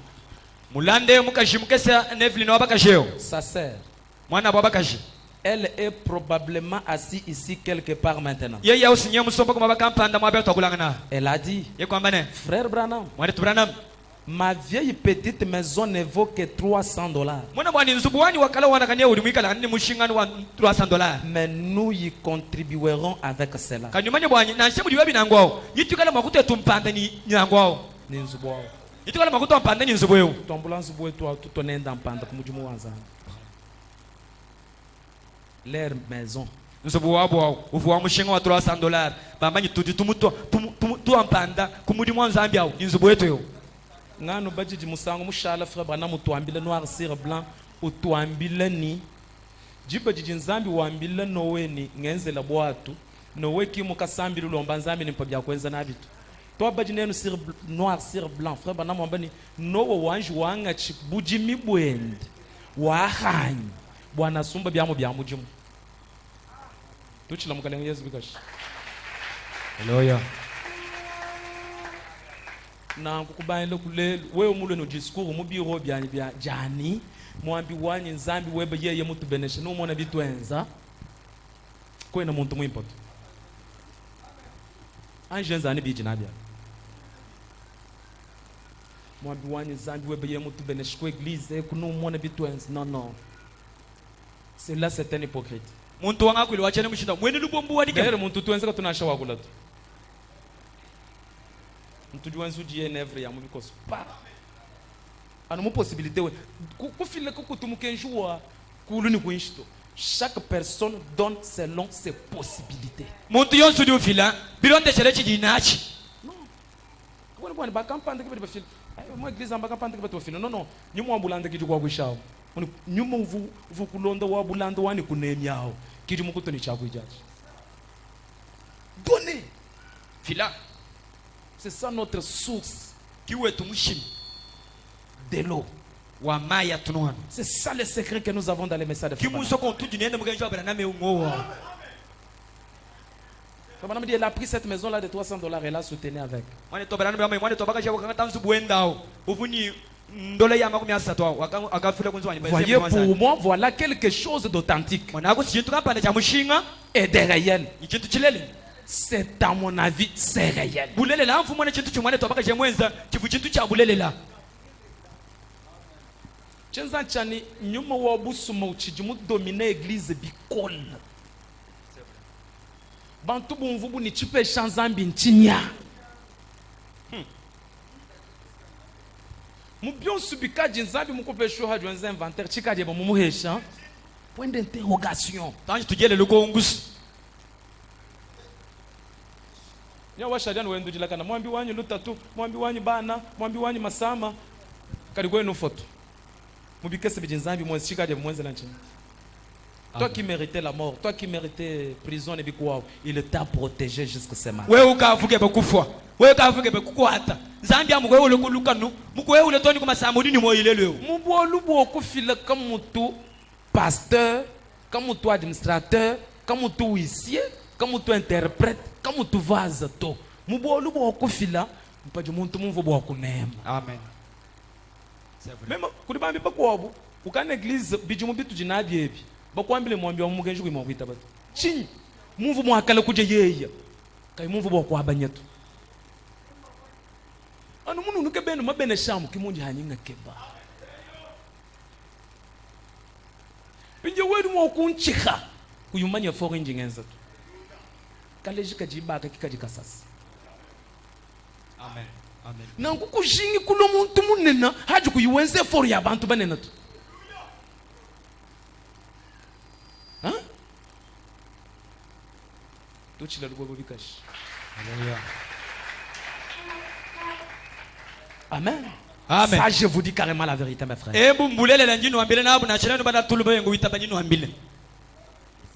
sa sœur, elle est probablement assise ici quelque part maintenant. Elle a dit, frère Branham, ma vieille petite maison ne vaut que $300. Mais nous y contribuerons avec cela. Leur maison. Ngano bajiji musango mushala Frère Branham utuambile noir sur blanc utuambile ni jiba jiji nzambi waambile nowe ni ngenzela bwatu nowe kimuka sambili lomba nzambi nimpa bya kwenza nabitu to baji nenu sur noir sur blanc Frère Branham wambani nowe wanji wanga chibuji mibwende wahanyi bwana sumba byamo byamujimu tuchila mukalenga Yesu bikashi. Haleluya. Na kukubayile kule wewe mule no discours mubiro byani bya jani mwambi wanyi nzambi webe yeye mutu benesha no mona bitwenza kwena muntu mwimpoto anjenza ni bijina bya mwambi wanyi nzambi webe yeye mutu benesha ko église kuno mona bitwenza non c'est là c'est un hypocrite muntu wanga kwili wachene mushinda mweni lubombu wadike bere muntu twenza tunasha wakula tu mtujuanzu die nevre ya mubikoso pa anu mo possibilité we ku file ko kutumukenjua kulu ni kwinshito chaque personne donne selon ses possibilités. Muntu yonsu di ufila bironde chere chijinachi non kwa ba campagne ke ba file mo église amba campagne ke ba file non nyumo ambulande kiju kwa kwishao nyumo vu kulonda wa bulanda wani kunemyao kiju mukutoni chakwe jaji donner fila. C'est ça notre source de l'eau. C'est ça le secret que nous avons dans les messages de Frère Branham. Elle a pris cette maison là de $300 et l'a soutenue avec. Voyez, pour moi, voilà quelque chose d'authentique et de réel. C'est à mon avis, c'est réel. Chenza chani nyuma wa busuma uchijimu domine église bikol. Bantu bunvubu ni chipe chanzambi nchinya. Mubion subikaji nzambi mukopesho hadi wenza inventaire chikaje ba mumuhesha. Point d'interrogation. Tanji tujele lukongusi. Nya washadani wendo jilakana mwambi wanyu lutatu, mwambi wanyu bana, mwambi wanyu masama. Karigwe no photo. Mubikese bijinzambi mwenza chikaje mwenza lanchi. Toi qui méritais la mort, toi qui méritais prison et bikwa, il t'a protégé jusqu'à ce moment. Wewe ukavuke bakufwa. Wewe kavuke bakukwata. Nzambi amukwe ule kulukanu. Mukwe ule toni kuma samudini moyilelewe. Mubolu bokufila comme tout pasteur, comme tout administrateur, comme tout huissier, comme tout interprète, comme tout vase to. Mubolu bokufila mpaje muntu mumvo bokunema. Amen. Même kulibambi bakwobo, ukana église bijumu bitu jinabi ebi. Bakwambile mwambi wa mugenji kwimwita batu. Chinyi mumvu mwakala kuje yeya. Kai mumvu bokwabanyatu. Anu munu nuke beno mabene shamu kimunji hanyinga keba. Pinje wedu mwakunchika kuyumanya foro njingenza tu. Kaleji kajibaka kikajika sasa. Amen. Amen. Na nkukujingi kulo muntu munena haji kuyuwenze foro ya bantu banena tu. Hein? Tout chila lugo bikash. Alléluia. Amen. Amen. Ça je vous dis carrément la vérité mes frères. Ebu mbulele la njinu ambile na abu na chilenu bada tulubo yengu witaba njinu ambile.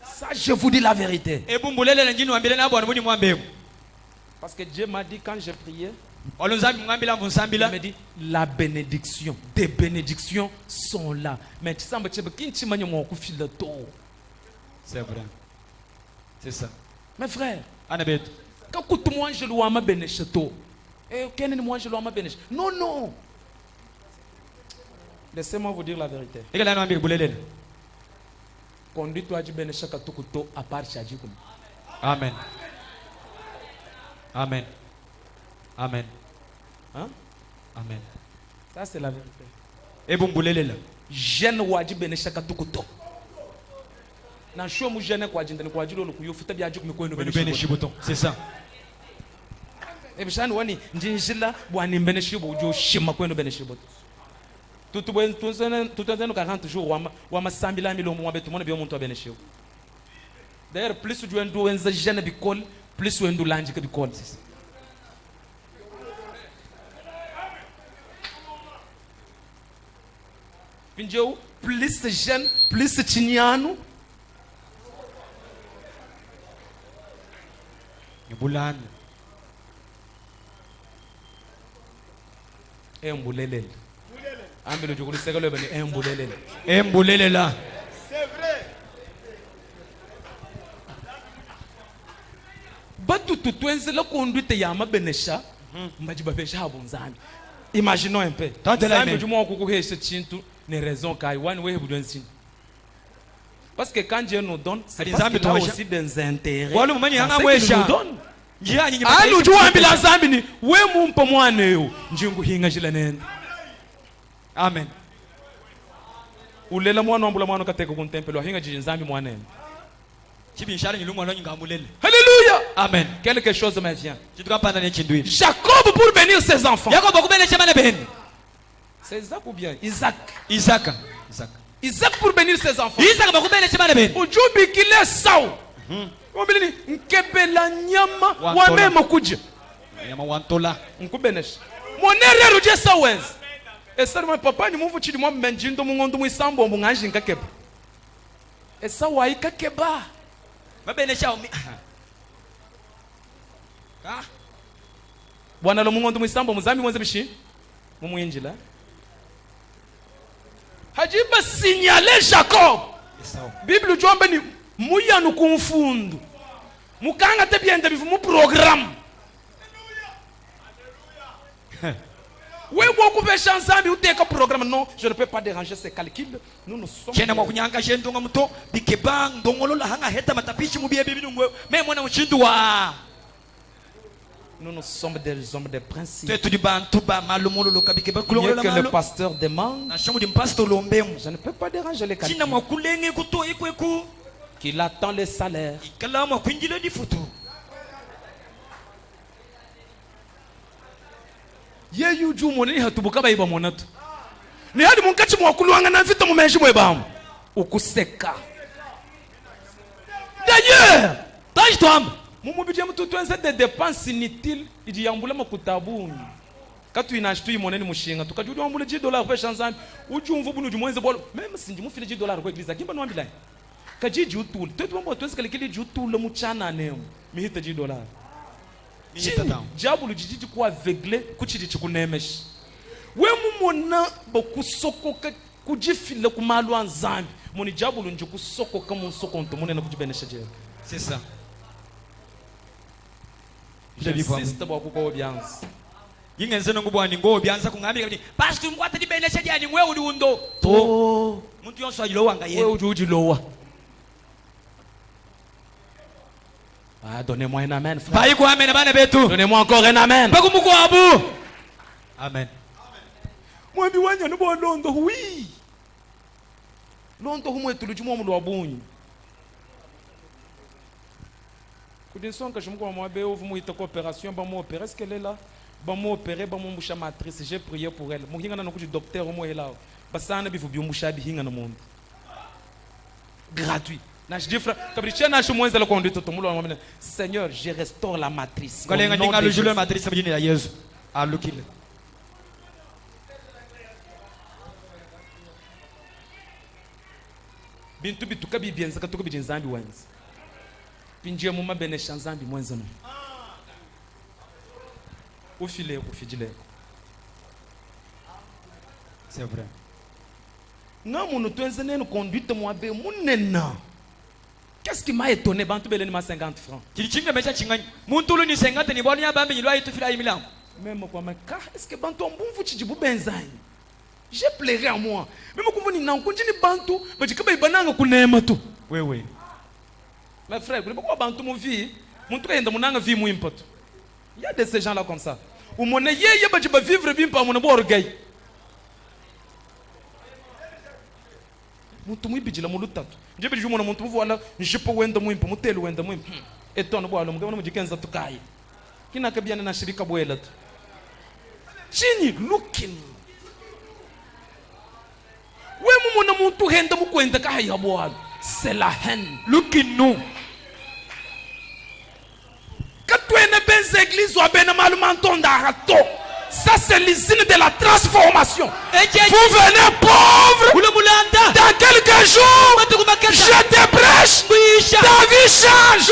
Ça je vous dis la vérité. Ebu mbulele la njinu ambile na abu anubuni mwambegu. Parce que Dieu m'a dit quand j'ai prié, Olunzambi mwambila mvunsambila. il m'a dit la bénédiction, des bénédictions sont là. Mais tu sais mbe kinchi manyo mwakufila to. C'est vrai. C'est ça. Mes frères, Anabet. quand kutu mwanje luama beneshe to. Eh kene ni mwanje luama beneshe. Non non. Laissez-moi vous dire la vérité. Ega la nwambile bulele. Conduis-toi à beneshe katukuto à part chajikum. Amen. Amen. Amen. Hein? Amen. Ça c'est la vérité. Ebu mbulele la. Jeune waji beneshe katukuto. Na show mu jeune kwa jindani kwa jilo lukuyo futa byaje kumikweno Bene shibuton. C'est ça. Ebishani wani njinjila bwani mbene shibo ujo shima kweno bene shibo. Tutu bwen tutazeno 40 jours wama sambila milongo mwa betu mona byo muntu bene shibo. D'ailleurs plus du endo wenza jeune bikol plus wendo lanji ke bikol. Pinjou plus jeune plus chinyanu. Bulani. Embulelele. Ambelo jukuri segalo bani embulelele. Embulele la. C'est vrai. Batu tutwenze la conduite ya mabenesha mbajiba besha habunzani. Imaginons un peu. Nzambi jumo kukuhesha chintu ne raison kai one way budwensi. Parce que quand Dieu nous donne, c'est parce qu'il a aussi des intérêts. Wale mumani hanga mwesha. Njia nyinyi anu juambila zambi ni we mumpa mwana yo njingu hinga jila nene. Amen. Ulela mwana wambula mwana kateka kuntempelo hinga jiji nzambi mwana nene. Chibinshara nyilumu alo nyinga mulele. Alléluia. Amen. Quelque chose me vient. Jacob pour bénir ses enfants. C'est Isaac ou bien Isaac. Isaac. Isaac pour bénir ses enfants. Isaac Ujubi kile sao. Wabili nkebela nyama wamema kuja. Nyama wantola. Nkubenesha. Monere ruje sawez. Esa mwa papa ni muvu chidi mwa menjindo mungondo mwisambo munganji nkakeba. Esa wa ikakeba. Mabenesha umi. Ah. Bwana lo mungondo mwisambo muzami mwenze bishi. Mumuyinjila. Hajiba signale Jacob. Bible jombe ni muyanu kumfundu. Mukanga te biende bifu mu programme. Oui, beaucoup de gens ensemble, ou programme. Non, je ne peux pas déranger ces calculs. Nous sommes. Nous sommes des hommes de principe. Mieux que le pasteur demande. Je ne peux pas déranger les calculs. Qu'il attend le salaire. Yeyu jumoni hatubuka baiba monatu. Ni hadi munkachi mwakuluanga na vita mumenji mwebamu. Ukuseka. D'ailleurs, tajitwamba mumubidje mtu tuenze de dépenses inutiles idiyambula makutabuni. Katu inashtu imoneni mushinga tukajudi wambule $10 kwa shanzambi. Ujumvu bunu jumwenze bolo. Même si ndimufile $10 kwa eglise kimba nwambila. Kajiji utul. Tetu wambo tuenze kalikili jutul muchana nemu. Mihita $10. Diabo jijiji ku aveugle kuchidi chikunemeshi. We mumona bokusokoka kujifile kumalu anzambi. Moni diabo lunje kusokoka musoko nto munena kujibenesha je. C'est ça. J'insiste beaucoup kwa audience. Yingenze ngubwani ngo byanza kungambira kuti pastor mkwata dibenesha jani mwe uli undo. To. Muntu yonso ajilowa nga yeye. We ujuji lowa. Ah, donnez-moi un amen, frère. Bayi kwa amen bana betu. Donnez-moi encore un amen. Baku muko abu. Amen. Mwambi wanya nubo londo oui. Londo humwe tulujimo mu lwabunyi. Kudinsonka jumko mwabe ovu muita coopération ba mo opérer, est-ce qu'elle est là? Ba mo opérer ba mo mbusha matrice, j'ai prié pour elle. Muhinga na nokuji docteur mo ela. Basana bifu byumbusha bihinga na mundu. Gratuit. Na je dis frère, kabrichena na shumwenza la conduite to mulo mwamene. Seigneur, je restaure la matrice. Kolenga ninga le jour matrice bidini la Yesu. Alukile. Bintu bituka bibienza katuko bijinzambi wenza. Pinjia muma benesha nzambi mwenza no. Ufile ufijile. C'est vrai. Nga munu tuenze nenu conduite mwabe munena. Qu'est-ce qui m'a étonné bantu beleni ma 50 francs. Kilichinga mecha chingani. Muntu lu ni 50 ni bwani abambe nyilwa yitu fila imilango. Même quoi mais est-ce que bantu mbumvu chijibu benzai? J'ai pleuré à moi. Même quand ni nankunji ni bantu, bajikaba ibananga kunema tu. Wewe. Mes frères, vous ne pouvez pas bantu mon vie. Mon truc est dans mon anga vie moins important. Il y a de ces gens là comme ça. Ou mon yé bajiba vivre bien par mon orgueil. Muntu mwibijila mulutatu. Nje biju mona muntu mvuala njipo wenda mwimpo mutelu wenda mwimpo. Etono bwalo mugabona mujikenza tukaye. Kina kabiana na shirika bwela tu. Chini looking. We mumona muntu henda mukwenda kahaya bwalo. C'est la haine. Looking nous. Quand tu es une église ou une malumantonda rato. Ça c'est l'usine de la transformation. Vous venez pauvre. Dans quelques jours, je te prêche. Ta vie change.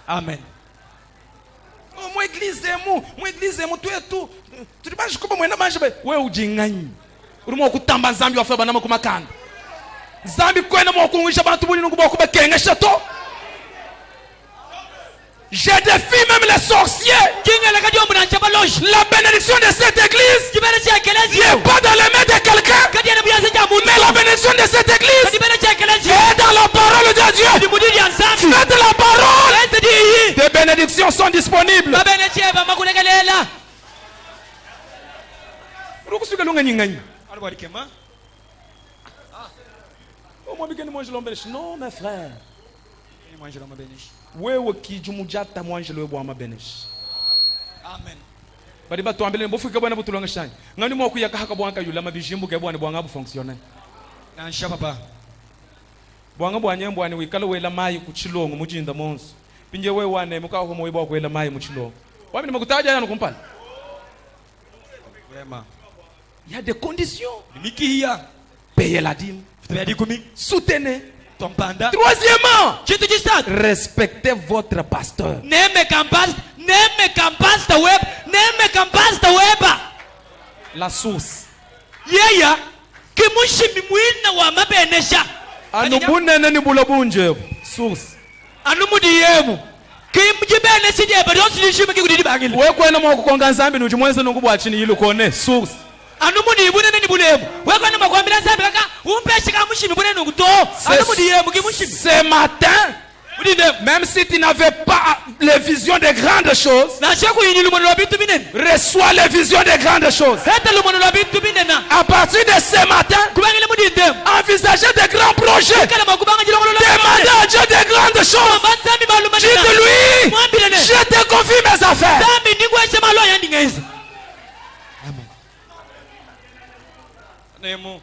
Amen. Oh, moi église est mou, tu es tout. Tu dis pas je coupe moi na manje. Ouais ou dingani. Urimo kutamba nzambi wa feba na makumakanda. Nzambi kwena mo kunwisha bantu buli nukuba kuba kenga chateau. Je défie même les sorciers. La bénédiction de cette église n'est pas dans les mains de quelqu'un. Mais la bénédiction de cette église est dans la parole de Dieu. Faites la parole. Des bénédictions sont disponibles. Non, mes frères. Wewe kijumujata mwanjelo we bwama benesh. Amen. Bari batuambele mbofika bwana butulonga shanye. Ngani mwa kuyaka haka bwanka yula mabijimbu ke bwana bwanga bu fonctionner. Na nsha papa. Bwanga bwanye mbwane wikala wela mayi ku Chilongo mujinda monso. Pinje we wane muka ho moyi bwa kwela mayi mu Chilongo. Wami nimekutaja yana kumpala. Vraiment. Il y a des conditions. Mikiya. Payer la dîme. Soutenez. Troisièmement, respectez votre pasteur. La source. Anubunene ni bulabunje. Source. Wewe kwena mwa kukonga nzambi nujumwenze nungubwa chini yilo kone. Source. Ce matin, même si tu n'avais pas les visions des grandes choses, reçois les visions des grandes choses. À partir de ce matin, envisagez de grands projets. Demandez à Dieu de grandes choses. Dites-lui, je te confie mes affaires. mwenzi. Amen. Nemo.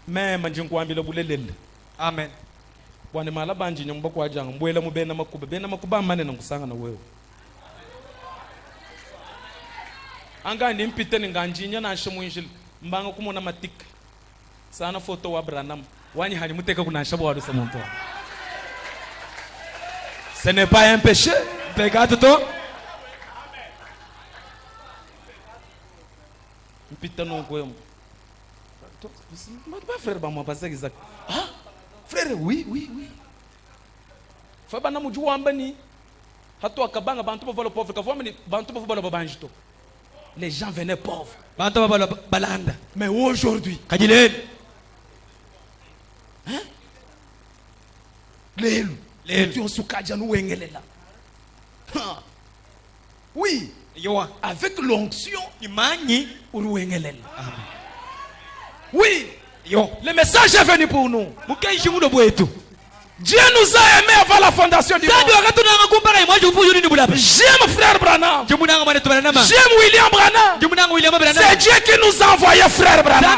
Mema njinkwambile bulelele. Amen. Bwana mala banji nyamba kwa janga mbwela mu bena makuba amane ngusanga na wewe. Anga ni mpite nganjinya na shemwinjil mbanga kumona matik. Sana foto wa Branham. Wani hani muteka kuna shabo wa rusa monto. Ce n'est pas un péché. Pecado to. Mpite no kwemo. Mas pas frère ba moi passer exact. Ah frère oui. Fa bana mujua ambani hatu akabanga bantu bavalo pauvre kavoma ni bantu bavalo babanjito. Les gens venaient pauvres. Bantu bavalo balanda. Mais aujourd'hui, kajileni. Hein? Lelu. Tu osukaja nu wengelela. Oui. Yoa. Avec l'onction, imani uruwengelela. Amen. Oui. Yo. Le message est venu pour nous. Mukaishi mudo bwetu. Dieu nous a aimés avant la fondation du monde. J'aime frère Branham. J'aime William Branham. C'est Dieu qui nous a envoyé frère Branham.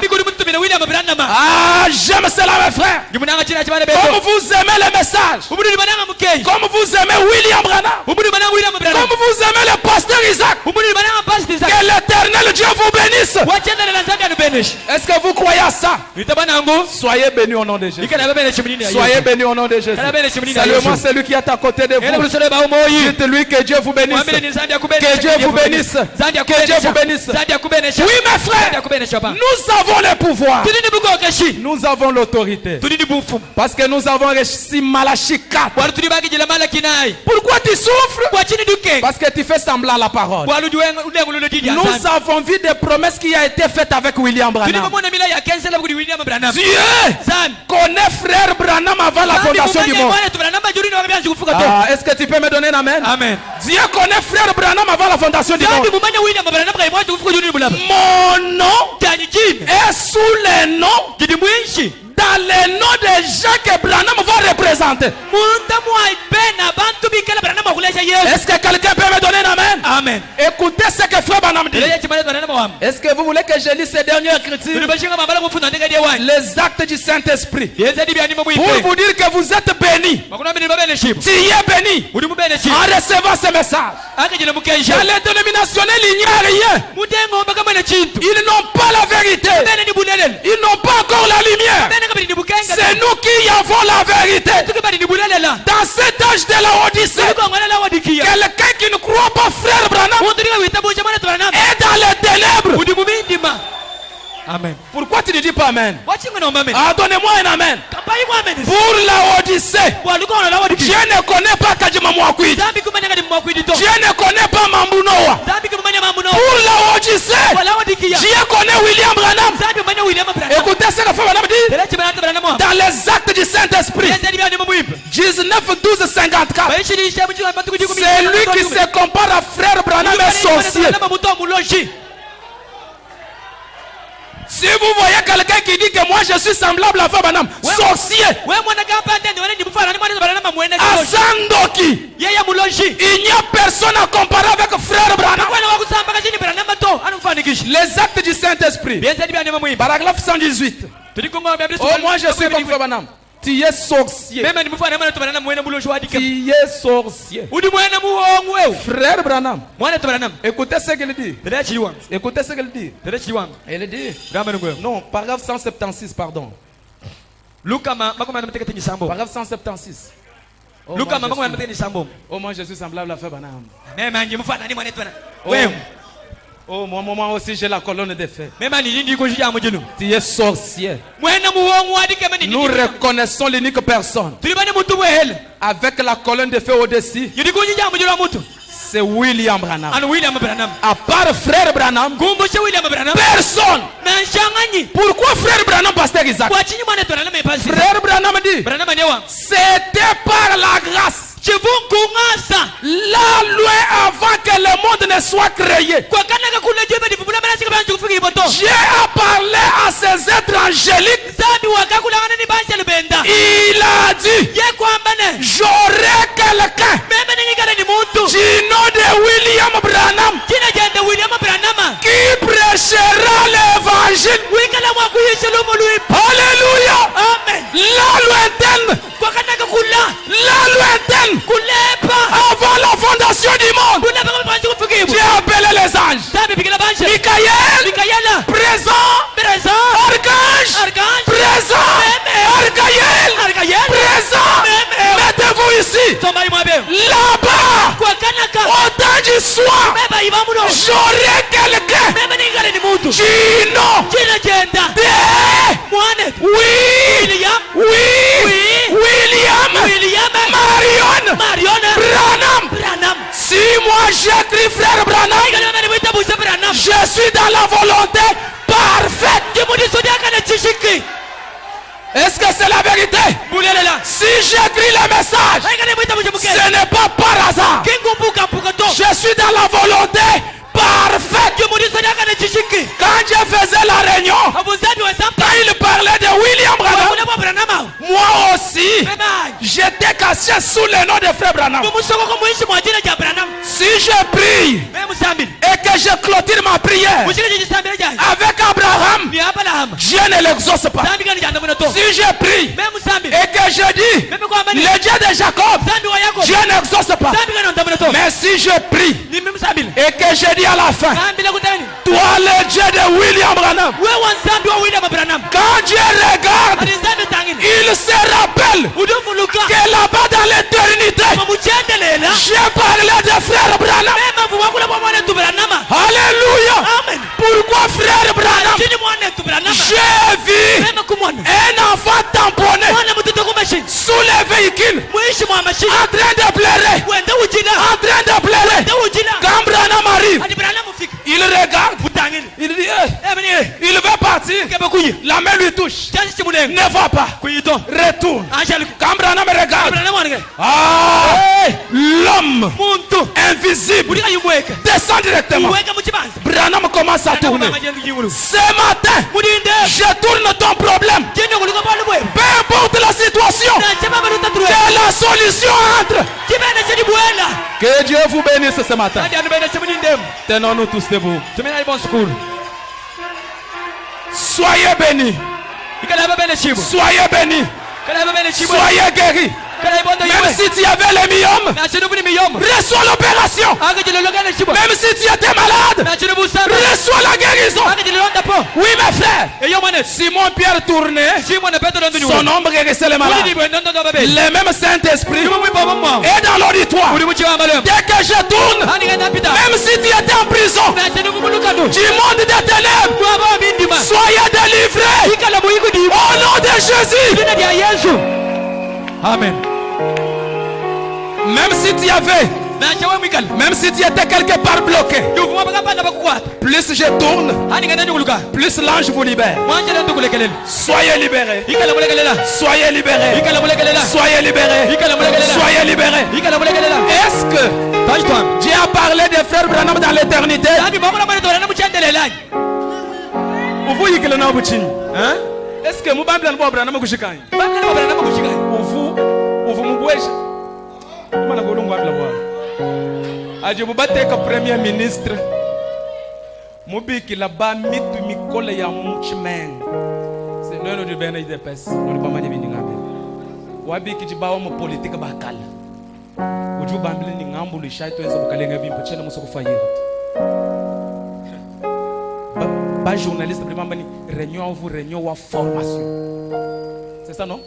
Ah, j'aime cela mes frères. Comme vous aimez le message. Comme vous aimez William Branham. Comme vous aimez le pasteur Isaac. Que l'éternel Dieu vous bénisse. Est-ce que vous croyez à ça? Soyez bénis au nom de Jésus. Soyez bénis au nom de Jésus. Salut-moi celui qui est à côté de vous. Dites-lui que Dieu vous bénisse. Que Dieu vous bénisse. Que Dieu vous bénisse. Oui mes frères, nous avons le pouvoir. Nous avons l'autorité. Parce que nous avons réussi Malachie 4. Pourquoi tu souffres? Parce que tu fais semblant la parole. Nous avons vu des promesses qui ont été faites avec William Branham. Dieu connaît frère Branham avant la fondation du monde. Ah, est-ce que tu peux me donner un amen? Amen. Dieu connaît frère Branham avant la fondation du monde. Mon nom est sous les noms, dans les noms des gens que Branham va représenter. Est-ce que quelqu'un peut me donner un amen? Amen. Écoutez ce que frère Branham dit. Est-ce que vous voulez que je lise ces dernières écritures? Les actes du Saint-Esprit. Pour vous dire que vous êtes bénis. Tu es béni en recevant ce message. Dans les dénominationnels, il n'y a rien. Ils n'ont pas la vérité. Ils n'ont pas encore la lumière. C'est nous qui avons la vérité. Dans cet âge de la Odyssée, quelqu'un qui ne croit pas frère Branham est dans les ténèbres. Amen. Pourquoi tu ne dis pas amen? Ah, donnez-moi un amen. Pour la Odyssée, Dieu ne connaît pas Kajima Mwakwid. Dieu ne connaît pas Mambunoa. Pour la Odyssée, Dieu connaît William Branham. Écoutez ce que Branham dit dans les actes du Saint-Esprit. 19, 12, 54. C'est lui qui se compare à frère Branham et sorcier. Si vous voyez quelqu'un qui dit que moi je suis semblable à Frère Branham, sorcier, Asandoki, il n'y a personne à comparer avec Frère Branham. Les actes du Saint-Esprit, paragraphe 118. Oh, moi je suis comme Frère Branham. Tu es sorcier. Tu es sorcier. Frère Branham. Écoutez ce qu'il dit. Écoutez ce qu'il dit. Il dit. Non, paragraphe 176, pardon. Paragraphe 176. Oh, moi je suis semblable à Frère Branham. Oh, moi aussi j'ai la colonne de feu. Tu es sorcier. Nous reconnaissons l'unique personne avec la colonne de feu au-dessus. C'est William Branham. À part frère Branham, personne. Pourquoi frère Branham, pasteur Isaac? Frère Branham dit, c'était par la grâce. Là, loin avant que le monde ne soit créé, Dieu a parlé à ses êtres angéliques. Il a dit, j'aurai quelqu'un du nom de création du monde, Dieu a appelé les anges. Michael, présent. Archange, présent. Archaïel, présent. Mettez-vous ici. Là-bas, au temps du soir, j'aurai quelqu'un qui non. William, Marion, Branham. Si moi j'écris frère Branham, je suis dans la volonté parfaite. Est-ce que c'est la vérité? Si j'écris le message, ce n'est pas par hasard. Je suis dans la volonté parfaite. Quand je faisais la réunion, quand il parlait de William Branham, moi aussi, j'étais caché sous le nom de frère Branham. Si je prie et que je clôture ma prière avec Abraham, Dieu ne l'exauce pas. Si je prie et que je dis le Dieu de Jacob, Dieu n'exauce pas. Mais si je prie et que je dis à la fin, toi le Dieu de William Branham, quand Dieu regarde, il se rappelle que là-bas dans l'éternité, j'ai parlé de frère Branham. Alléluia. Pourquoi frère Branham? J'ai vu un enfant tamponné sous les véhicules en train de pleurer. Quand Branham arrive, il regarde, il dit il veut partir, la main lui touche, ne va pas, retourne. Quand Branham regarde, l'homme invisible descend directement. Branham commence à tourner. Ce matin, je tourne ton problème. Peu importe la situation, que la solution entre. Que Dieu vous bénisse ce matin. Tenons-nous tous debout. Soyez bénis. Soyez bénis. Soyez guéris. Même si tu avais le myome, reçois l'opération. Même si tu étais malade, reçois la guérison. Oui mes frères, Simon Pierre tournait, son ombre guérissait les malades. Le même Saint-Esprit est dans l'auditoire. Dès que je tourne, même si tu étais en prison du monde des ténèbres, soyez délivrés au nom de Jésus. Amen. Même si tu avais, même si tu étais quelque part bloqué, plus je tourne, plus l'ange vous libère. Soyez libérés. Soyez libérés. Soyez libérés. Soyez libérés. Est-ce que Dieu a parlé des frères Branham dans l'éternité? Est-ce que Mubambla Branham Kushikani? Aje mubateka premier ministre mubiki la ba mitu mikole ya mchimeng c'est non de bena de pes non pas manye bini ngabe wabiki jibawo mo politique bakala uju bambile ni ngambu le shaito enza bukalenga bimpo chena muso kufayira ba journaliste vraiment bani réunion wa formation c'est ça non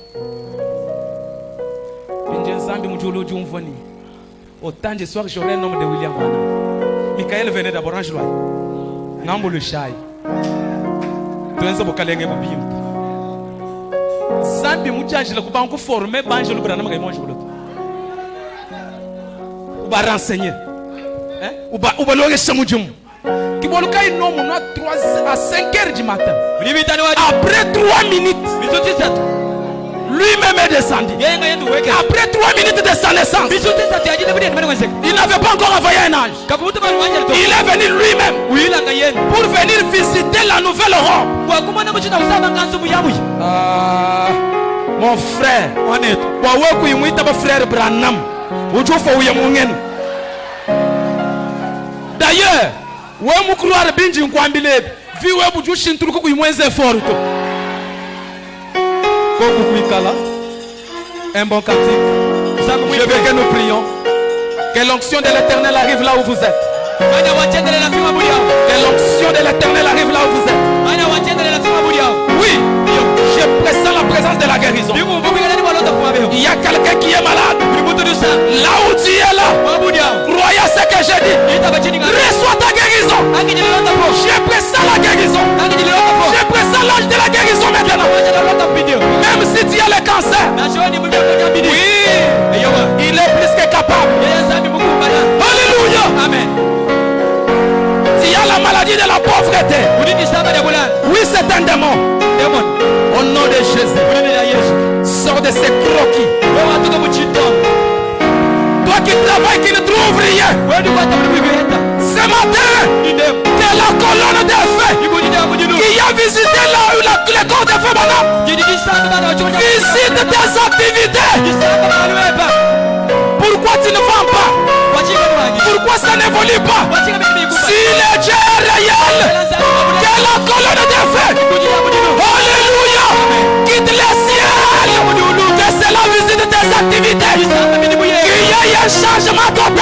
Zambi mujolo jumvoni. Autant de soir j'aurai un nom de William Branham. Michael venait d'abord en joie. Ngambo le chai. Tuenza bokalenge mubim. Zambi mujaji la kubangu former banjelo Branham ga monjo lo. Uba renseigner. Hein? Uba loge samujum. Kibolo kay no mo 3 à 5 heures du matin. Après 3 minutes. Lui-même est descendu. Après 3 minutes de sa naissance, il n'avait pas encore envoyé un ange. Il est venu lui-même pour venir visiter la nouvelle Europe. Mon frère, d'ailleurs, un bon cantique. Je veux que nous prions. Que l'onction de l'Éternel arrive là où vous êtes. Que l'onction de l'Éternel arrive là où vous êtes. Oui, je pressens la présence de la guérison. Il y a quelqu'un qui est malade. Là où tu es là, croyez à ce que j'ai dit. Reçois ta guérison. Je pressens la guérison. Je pressens l'âge de la guérison maintenant. Même si tu as le cancer, oui, il est plus que capable. Alléluia. Amen. Tu as la maladie de la pauvreté. Oui, c'est un démon. Au nom de Jésus, sors de ces croquis. Toi qui travailles, qui ne trouves rien. Ce matin, que la colonne de feu qui a visité là où le corps de feu, madame, visite tes activités. Pourquoi tu ne vends pas? Pourquoi ça n'évolue pas? Si le Dieu est réel, que la colonne de feu, alléluia, quitte le ciel, que c'est la visite des activités, qu'il y ait un changement total.